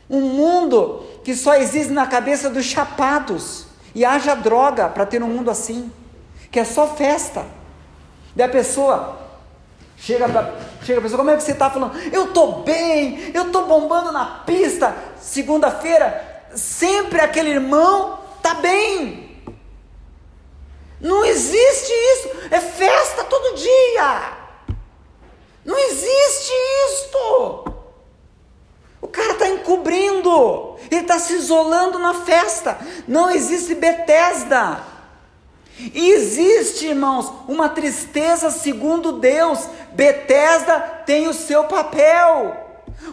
um mundo que só existe na cabeça dos chapados, e haja droga para ter um mundo assim, que é só festa. Daí a pessoa chega a pessoa, como é que você está falando? Eu estou bem, eu estou bombando na pista, segunda-feira, sempre aquele irmão está bem. Não existe isso, é festa todo dia, não existe isto. O cara está encobrindo, ele está se isolando na festa. Não existe Betesda. E existe, irmãos, uma tristeza segundo Deus. Betesda tem o seu papel.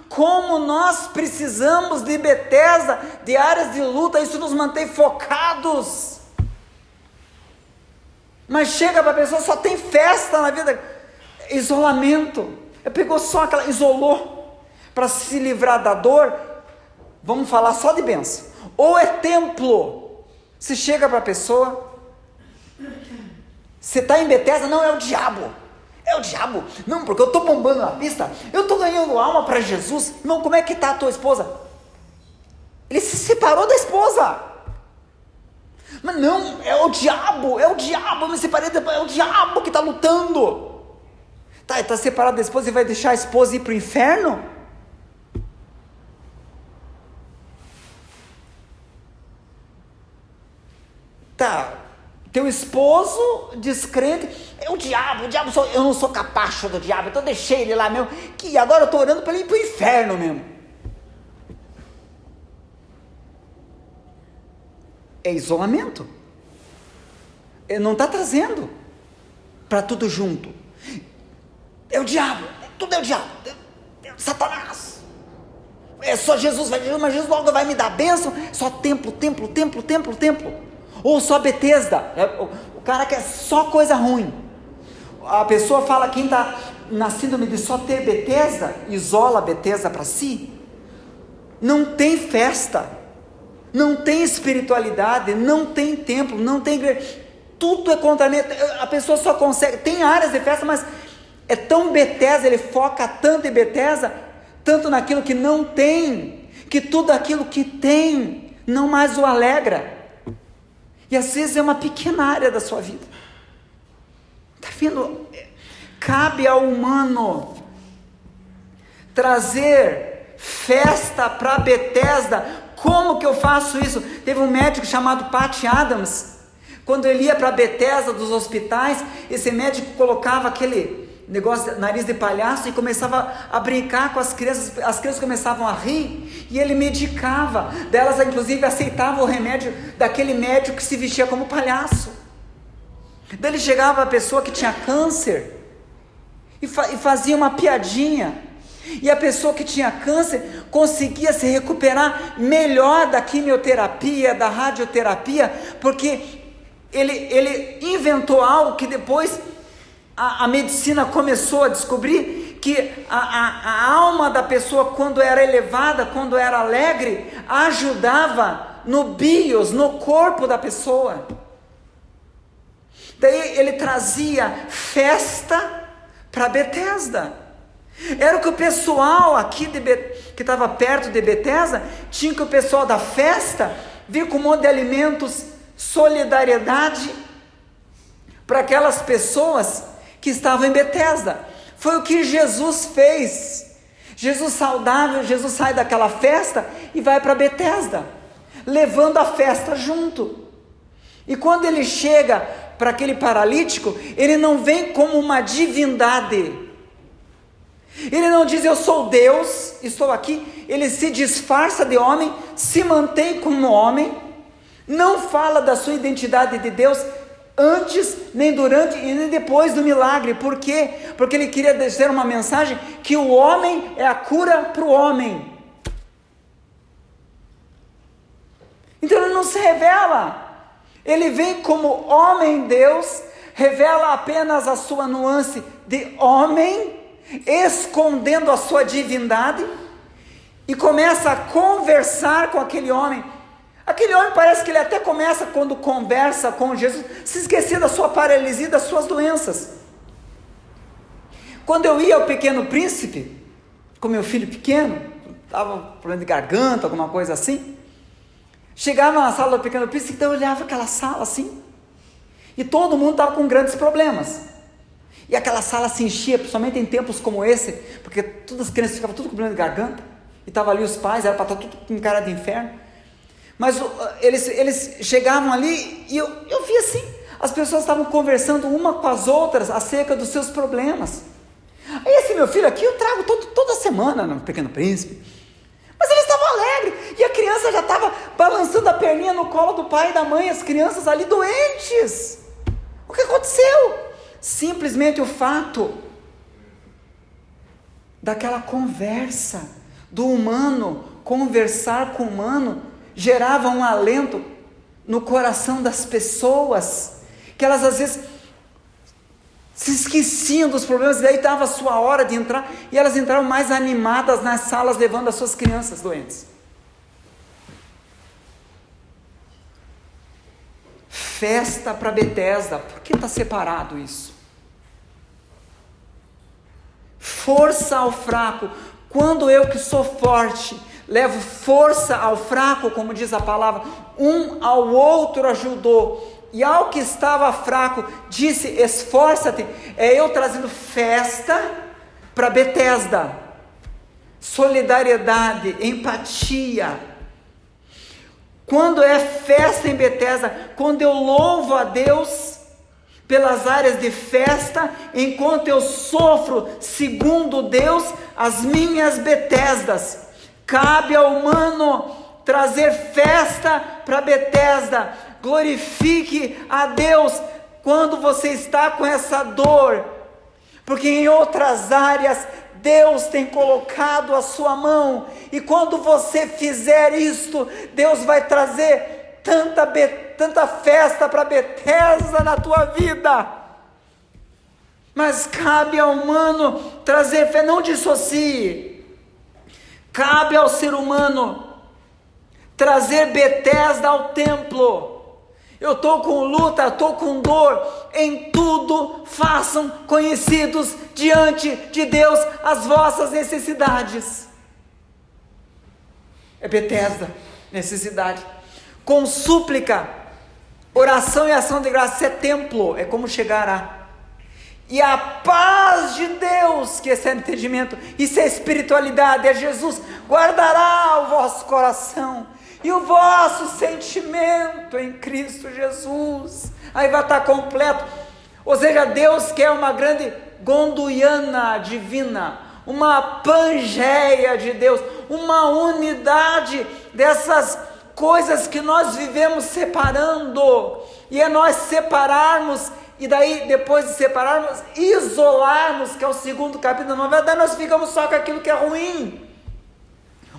Como nós precisamos de Betesda, de áreas de luta, isso nos mantém focados. Mas chega para a pessoa, só tem festa na vida, isolamento. Pegou só aquela, isolou. Para se livrar da dor, vamos falar só de bênção. Ou é templo. Se chega para a pessoa, você está em Betesda, não, é o diabo. É o diabo. Não, porque eu estou bombando na pista, eu estou ganhando alma para Jesus. Irmão, como é que está a tua esposa? Ele se separou da esposa. Mas não, é o diabo, eu me separei, é o diabo que está lutando. Tá, ele está separado da esposa e vai deixar a esposa ir para o inferno? Tá, teu esposo descrente, é o diabo eu não sou capacho do diabo, então deixei ele lá mesmo, que agora eu estou orando para ele ir para o inferno mesmo. É isolamento. Ele não está trazendo para tudo junto. É o diabo, tudo é o diabo, é Satanás. é só Jesus, mas Jesus logo vai me dar a bênção, só templo. Ou só Betesda, o cara quer só coisa ruim. A pessoa fala, quem está na síndrome de só ter Betesda, isola Betesda para si, não tem festa, não tem espiritualidade, não tem templo, não tem igreja, tudo é contra mim. A pessoa só consegue, tem áreas de festa, mas é tão Betesda, ele foca tanto em Betesda, tanto naquilo que não tem, que tudo aquilo que tem não mais o alegra. E às vezes é uma pequena área da sua vida. Está vendo? Cabe ao humano trazer festa para Betesda. Como que eu faço isso? Teve um médico chamado Pat Adams. Quando ele ia para Betesda dos hospitais, esse médico colocava aquele negócio, nariz de palhaço, e começava a brincar com as crianças começavam a rir, e ele medicava, delas inclusive aceitavam o remédio daquele médico que se vestia como palhaço. Daí ele chegava a pessoa que tinha câncer, e fazia uma piadinha, e a pessoa que tinha câncer conseguia se recuperar melhor da quimioterapia, da radioterapia, porque ele inventou algo que depois a medicina começou a descobrir, que a alma da pessoa, quando era elevada, quando era alegre, ajudava no bios, no corpo da pessoa. Daí ele trazia festa para Betesda. Era o que o pessoal aqui que estava perto de Betesda tinha, que o pessoal da festa vir com um monte de alimentos, solidariedade para aquelas pessoas que estavam em Betesda. Foi o que Jesus fez. Jesus saudável, Jesus sai daquela festa e vai para Betesda, levando a festa junto. E quando ele chega para aquele paralítico, ele não vem como uma divindade. Ele não diz, eu sou Deus, estou aqui. Ele se disfarça de homem, se mantém como homem, não fala da sua identidade de Deus antes, nem durante e nem depois do milagre. Por quê? Porque ele queria dizer uma mensagem, que o homem é a cura para o homem. Então ele não se revela, ele vem como homem Deus, revela apenas a sua nuance de homem, escondendo a sua divindade, e começa a conversar com aquele homem. Aquele homem parece que ele até começa, quando conversa com Jesus, se esquecer da sua paralisia, das suas doenças. Quando eu ia ao Pequeno Príncipe, com meu filho pequeno, estava com problema de garganta, alguma coisa assim, chegava na sala do Pequeno Príncipe, então eu olhava aquela sala assim, e todo mundo estava com grandes problemas, e aquela sala se enchia, principalmente em tempos como esse, porque todas as crianças ficavam tudo com problema de garganta, e estavam ali os pais, era para estar tudo com cara de inferno. Mas eles chegavam ali, e eu vi assim, as pessoas estavam conversando uma com as outras acerca dos seus problemas. Aí esse meu filho aqui eu trago toda semana no Pequeno Príncipe, mas ele estava alegre, e a criança já estava balançando a perninha no colo do pai e da mãe, as crianças ali doentes. O que aconteceu? Simplesmente o fato daquela conversa, do humano conversar com o humano, gerava um alento no coração das pessoas, que elas às vezes se esqueciam dos problemas, e daí estava a sua hora de entrar, e elas entraram mais animadas nas salas, levando as suas crianças doentes. Festa para Betesda. Por que está separado isso? Força ao fraco. Quando eu, que sou forte, levo força ao fraco, como diz a palavra, um ao outro ajudou, e ao que estava fraco disse, esforça-te. É eu trazendo festa para Betesda, solidariedade, empatia. Quando é festa em Betesda, quando eu louvo a Deus pelas áreas de festa, enquanto eu sofro segundo Deus as minhas Betesdas. Cabe ao humano trazer festa para Betesda. Glorifique a Deus quando você está com essa dor, porque em outras áreas Deus tem colocado a sua mão, e quando você fizer isto, Deus vai trazer tanta festa para Betesda na tua vida. Mas cabe ao humano trazer fé, não dissocie. Cabe ao ser humano trazer Betesda ao templo. Eu estou com luta, estou com dor, em tudo façam conhecidos diante de Deus as vossas necessidades. É Betesda, necessidade. Com súplica, oração e ação de graça, isso é templo, é como chegará. E a paz de Deus, que esse é entendimento, isso é espiritualidade, é Jesus, guardará o vosso coração e o vosso sentimento em Cristo Jesus. Aí vai estar completo. Ou seja, Deus quer uma grande gondiana divina, uma pangeia de Deus, uma unidade dessas coisas que nós vivemos separando, e é nós separarmos, e daí depois de separarmos, isolarmos, que é o segundo capítulo. Na verdade nós ficamos só com aquilo que é ruim,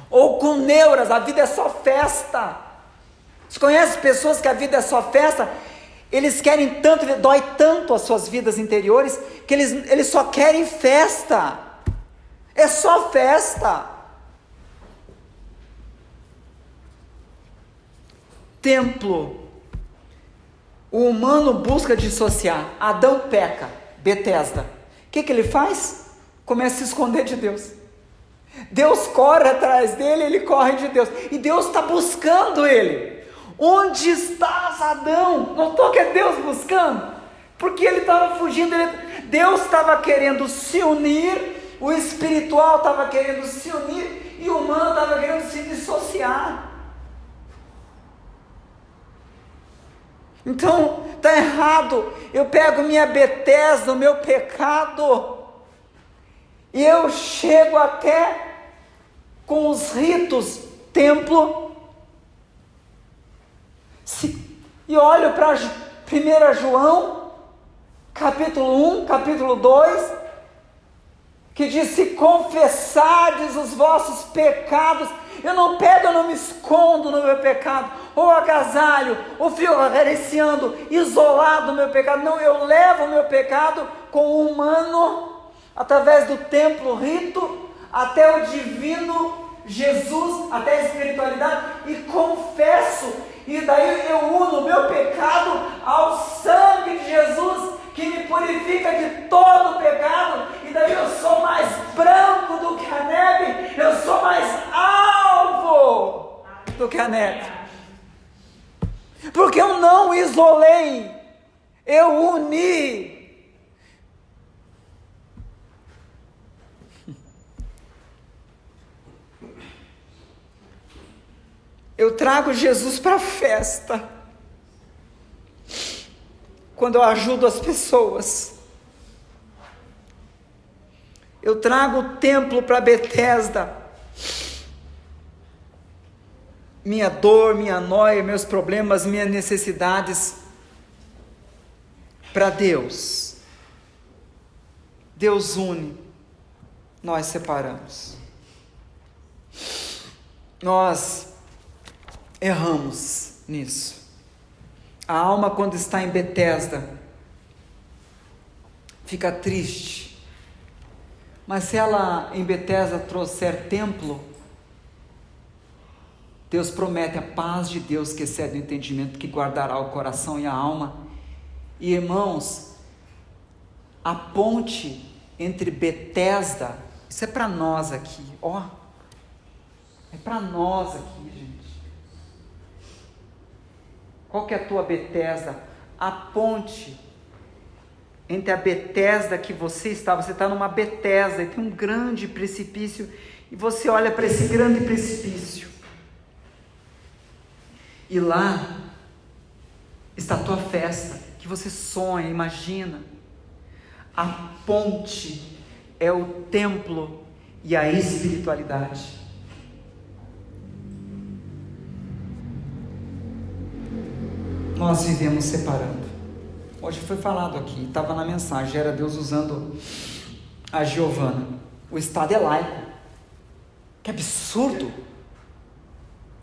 ou com neuras, a vida é só festa. Você conhece pessoas que a vida é só festa? Eles querem tanto, dói tanto as suas vidas interiores, que eles só querem festa, é só festa. Templo, o humano busca dissociar. Adão peca, Betesda, o que ele faz? Começa a se esconder de Deus. Deus corre atrás dele, ele corre de Deus, e Deus está buscando ele. Onde estás, Adão? Notou que é Deus buscando? Porque ele estava fugindo, Deus estava querendo se unir, o espiritual estava querendo se unir, e o humano estava querendo se dissociar. Então, está errado. Eu pego minha Betesda, o meu pecado, e eu chego até com os ritos, templo, e olho para 1 João, capítulo 1, capítulo 2, que diz: se confessardes os vossos pecados, eu não pego, eu não me escondo no meu pecado, ou agasalho, ou fico acariciando, isolado do meu pecado. Não, eu levo o meu pecado com o humano, através do templo, rito, até o divino Jesus, até a espiritualidade, e confesso, e daí eu uno o meu pecado ao sangue de Jesus, que me purifica de todo o pecado, e daí eu sou mais branco do que a neve, eu sou mais alvo do que a neve, porque eu não isolei, eu uni. Eu trago Jesus para a festa, quando eu ajudo as pessoas. Eu trago o templo para Betesda, minha dor, minha noia, meus problemas, minhas necessidades, para Deus. Deus une, nós separamos. Nós erramos nisso. A alma, quando está em Betesda, fica triste, mas se ela em Betesda trouxer templo, Deus promete a paz de Deus, que excede o entendimento, que guardará o coração e a alma. E irmãos, a ponte entre Betesda, isso é para nós aqui, ó, é para nós aqui, gente. Qual que é a tua Betesda? A ponte entre a Betesda que você está numa Betesda, e tem um grande precipício, e você olha para esse grande precipício, e lá está a tua festa, que você sonha, imagina. A ponte é o templo e a espiritualidade. Nós vivemos separando. Hoje foi falado aqui, estava na mensagem, era Deus usando a Giovana. o Estado é laico. Que absurdo!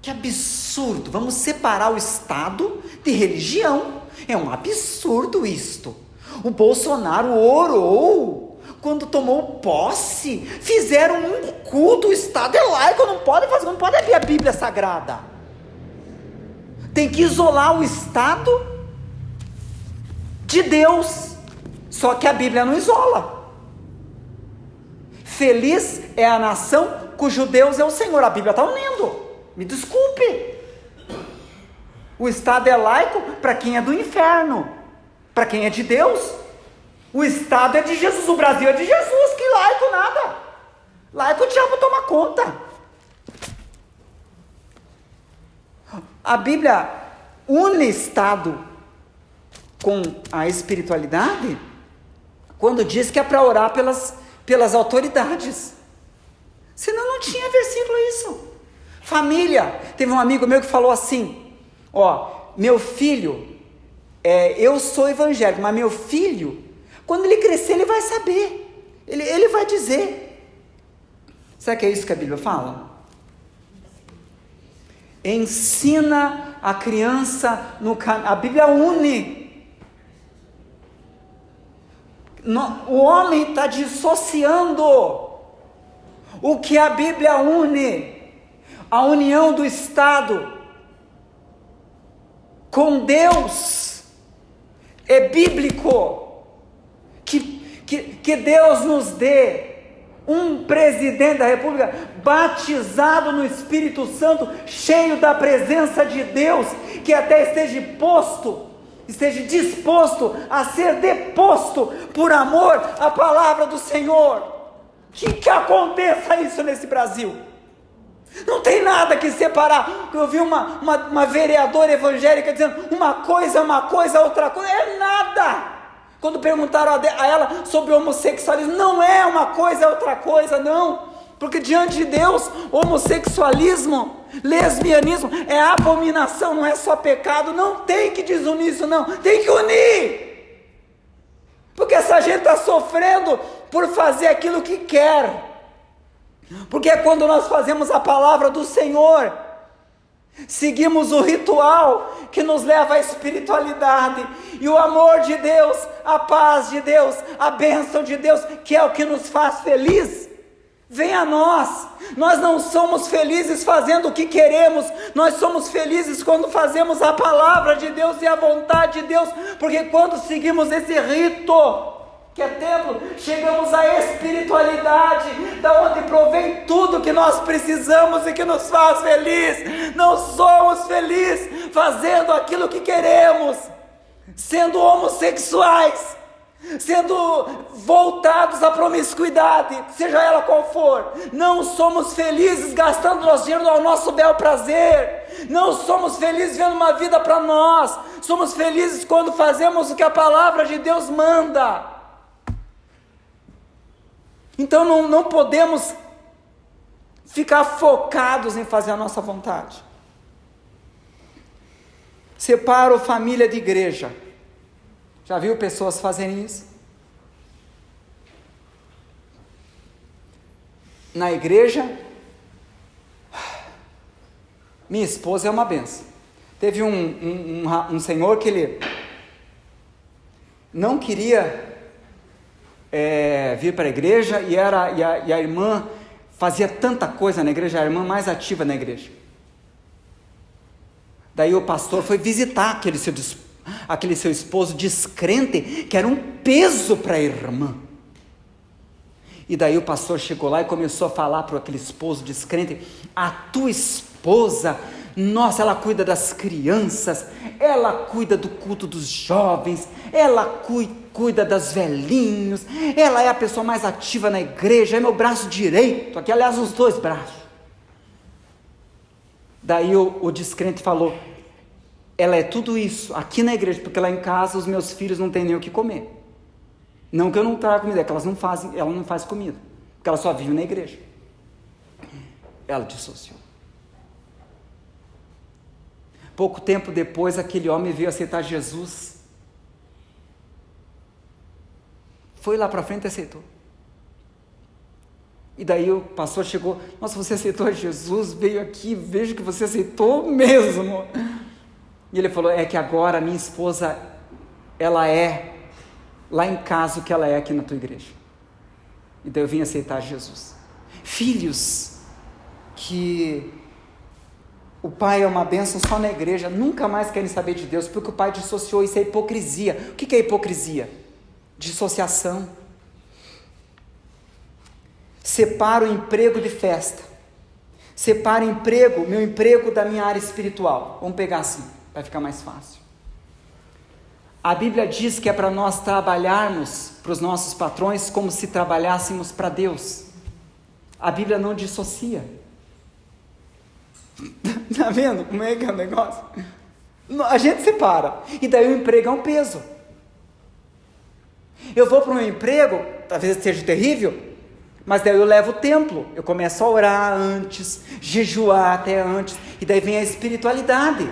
Que absurdo! Vamos separar o Estado de religião. É um absurdo isto. O Bolsonaro orou quando tomou posse. Fizeram um culto. O Estado é laico, não pode abrir a Bíblia Sagrada. Tem que isolar o Estado de Deus. Só que a Bíblia não isola. Feliz é a nação cujo Deus é o Senhor. A Bíblia está unindo. Me desculpe. O Estado é laico para quem é do inferno. Para quem é de Deus. O Estado é de Jesus. O Brasil é de Jesus. Que laico nada. Laico o diabo toma conta. A Bíblia une Estado com a espiritualidade quando diz que é para orar pelas autoridades. Senão não tinha versículo isso. Família. Teve um amigo meu que falou assim: meu filho, eu sou evangélico, mas meu filho, quando ele crescer, ele vai saber. Ele vai dizer. Será que é isso que a Bíblia fala? Ensina a criança no caminho. A Bíblia une. O homem está dissociando o que a Bíblia une. A união do Estado com Deus é bíblico. Que Deus nos dê um presidente da República batizado no Espírito Santo, cheio da presença de Deus, que até esteja disposto a ser deposto por amor à palavra do Senhor. Que aconteça isso nesse Brasil. Não tem nada que separar. Eu vi uma vereadora evangélica dizendo uma coisa, outra coisa. É nada. Quando perguntaram a ela sobre o homossexualismo, não é uma coisa, é outra coisa, não. Porque diante de Deus, homossexualismo, lesbianismo é abominação, não é só pecado. Não tem que desunir isso, não. Tem que unir. Porque essa gente está sofrendo por fazer aquilo que quer. Porque é quando nós fazemos a palavra do Senhor, seguimos o ritual que nos leva à espiritualidade, e o amor de Deus, a paz de Deus, a bênção de Deus, que é o que nos faz feliz, vem a nós. Nós não somos felizes fazendo o que queremos, nós somos felizes quando fazemos a palavra de Deus e a vontade de Deus, porque quando seguimos esse rito, que é templo, chegamos à espiritualidade, da onde provém tudo que nós precisamos e que nos faz feliz. Não somos felizes fazendo aquilo que queremos, sendo homossexuais, sendo voltados à promiscuidade, seja ela qual for. Não somos felizes gastando nosso dinheiro ao nosso bel prazer. Não somos felizes vendo uma vida para nós. Somos felizes quando fazemos o que a palavra de Deus manda. Então não podemos ficar focados em fazer a nossa vontade. Separo família de igreja. Já viu pessoas fazerem isso? Na igreja, minha esposa é uma benção. Teve um senhor que ele não queria vir para a igreja, e a irmã fazia tanta coisa na igreja, a irmã mais ativa na igreja. Daí o pastor foi visitar aquele seu esposo descrente, que era um peso para a irmã. E daí o pastor chegou lá e começou a falar para aquele esposo descrente: a tua esposa, nossa, ela cuida das crianças, ela cuida do culto dos jovens, ela cuida das velhinhos, ela é a pessoa mais ativa na igreja, é meu braço direito, aqui aliás os dois braços. Daí o descrente falou: ela é tudo isso aqui na igreja, porque lá em casa os meus filhos não têm nem o que comer. Não que eu não traga comida, é que ela não faz comida, porque ela só vive na igreja. Ela dissociou. Pouco tempo depois, aquele homem veio aceitar Jesus. Foi lá para frente e aceitou. E daí o pastor chegou, nossa, você aceitou Jesus, veio aqui, vejo que você aceitou mesmo. E ele falou, é que agora a minha esposa, ela é lá em casa o que ela é aqui na tua igreja. E daí eu vim aceitar Jesus. Filhos que o pai é uma bênção só na igreja, nunca mais querem saber de Deus, porque o pai dissociou, isso é hipocrisia. O que é hipocrisia? Dissociação. Separa o emprego de festa, separa o emprego, meu emprego da minha área espiritual. Vamos pegar assim, vai ficar mais fácil. A Bíblia diz que é para nós trabalharmos para os nossos patrões como se trabalhássemos para Deus. A Bíblia não dissocia. Está vendo como é que é o negócio? A gente separa, e daí o emprego é um peso. Eu vou para um emprego, talvez seja terrível, mas daí eu levo o templo, eu começo a orar antes, jejuar até antes, e daí vem a espiritualidade,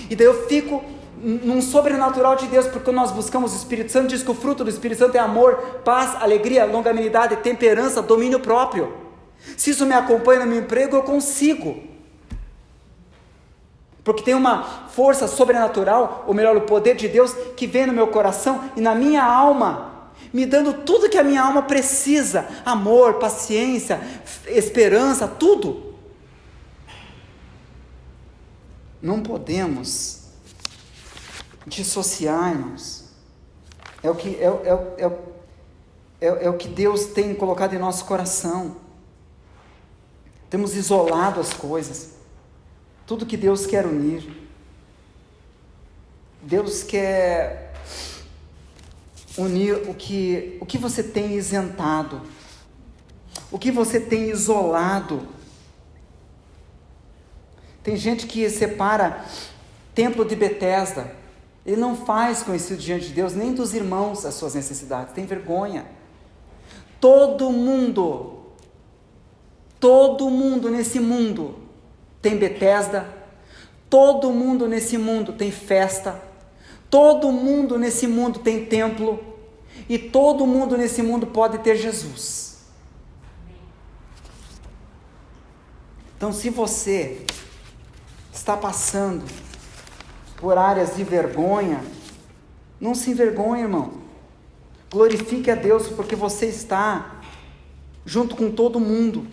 e daí eu fico num sobrenatural de Deus, porque nós buscamos o Espírito Santo. Diz que o fruto do Espírito Santo é amor, paz, alegria, longanimidade, temperança, domínio próprio. Se isso me acompanha no meu emprego, eu consigo, porque tem uma força sobrenatural, ou melhor, o poder de Deus, que vem no meu coração e na minha alma, me dando tudo que a minha alma precisa, amor, paciência, esperança, tudo. Não podemos dissociar, irmãos. É o que Deus tem colocado em nosso coração. Temos isolado as coisas. Tudo que Deus quer unir. Deus quer unir o que você tem isentado, o que você tem isolado. Tem gente que separa templo de Betesda, ele não faz conhecido diante de Deus, nem dos irmãos as suas necessidades, tem vergonha. Todo mundo nesse mundo tem Betesda, todo mundo nesse mundo tem festa, todo mundo nesse mundo tem templo, e todo mundo nesse mundo pode ter Jesus. Então, se você está passando por áreas de vergonha, não se envergonhe, irmão. Glorifique a Deus, porque você está junto com todo mundo.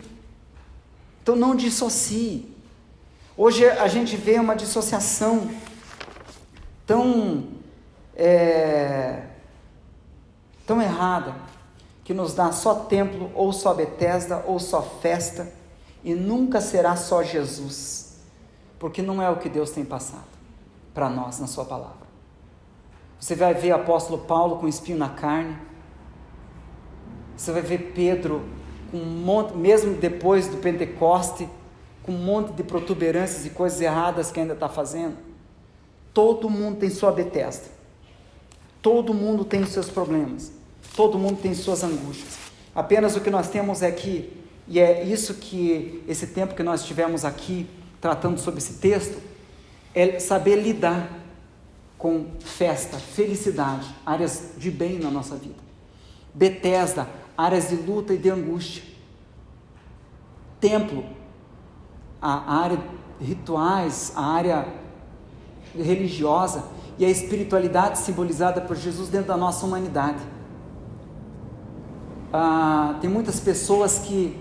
Então não dissocie. Hoje a gente vê uma dissociação tão errada, que nos dá só templo, ou só Betesda, ou só festa, e nunca será só Jesus, porque não é o que Deus tem passado para nós na sua palavra. Você vai ver o apóstolo Paulo com espinho na carne, você vai ver Pedro com um monte, mesmo depois do Pentecoste, com um monte de protuberâncias e coisas erradas que ainda está fazendo. Todo mundo tem sua Betesda, todo mundo tem seus problemas, todo mundo tem suas angústias. Apenas o que nós temos é que, e é isso que esse tempo que nós tivemos aqui tratando sobre esse texto, é saber lidar com festa, felicidade, áreas de bem na nossa vida. Betesda, áreas de luta e de angústia. Templo, a área de rituais, a área religiosa, e a espiritualidade simbolizada por Jesus dentro da nossa humanidade. Tem muitas pessoas que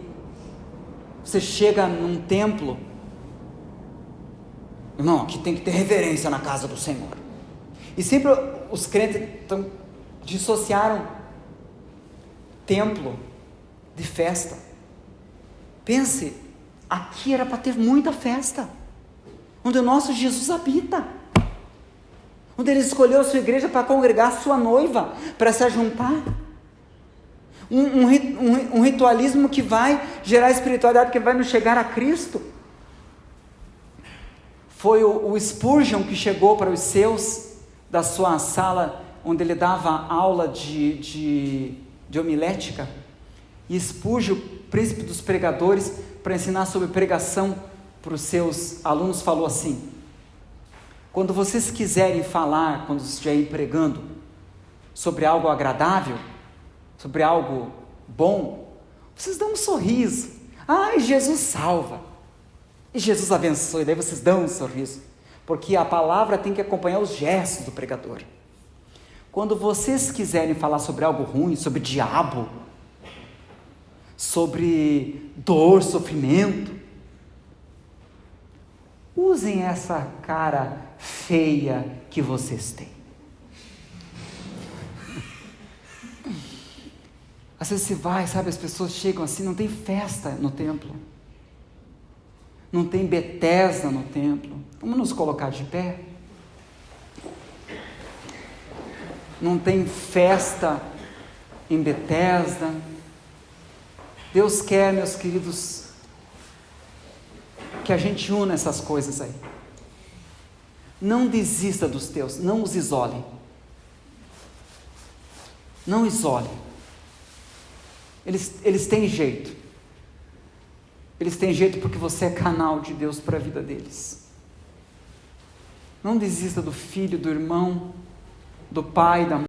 você chega num templo, irmão, aqui tem que ter reverência na casa do Senhor. E sempre os crentes dissociaram templo de festa. Pense, aqui era para ter muita festa, onde o nosso Jesus habita, onde Ele escolheu a sua igreja para congregar a sua noiva, para se ajuntar. Um ritualismo que vai gerar espiritualidade, que vai nos chegar a Cristo. Foi o Spurgeon que chegou para os seus, da sua sala, onde ele dava aula de homilética, e Spurgeon, príncipe dos pregadores, para ensinar sobre pregação para os seus alunos, falou assim: quando vocês quiserem falar, quando estiverem pregando, sobre algo agradável, sobre algo bom, vocês dão um sorriso. Ai, Jesus salva. E Jesus abençoa. E daí vocês dão um sorriso. Porque a palavra tem que acompanhar os gestos do pregador. Quando vocês quiserem falar sobre algo ruim, sobre diabo, sobre dor, sofrimento, usem essa cara feia que vocês têm. Às vezes você vai, sabe, as pessoas chegam assim, não tem festa no templo. Não tem Betesda no templo. Vamos nos colocar de pé. Não tem festa em Betesda. Deus quer, meus queridos, que a gente una essas coisas aí. Não desista dos teus, não os isole. Não isole. Eles têm jeito. Eles têm jeito porque você é canal de Deus para a vida deles. Não desista do filho, do irmão, do pai, da mãe.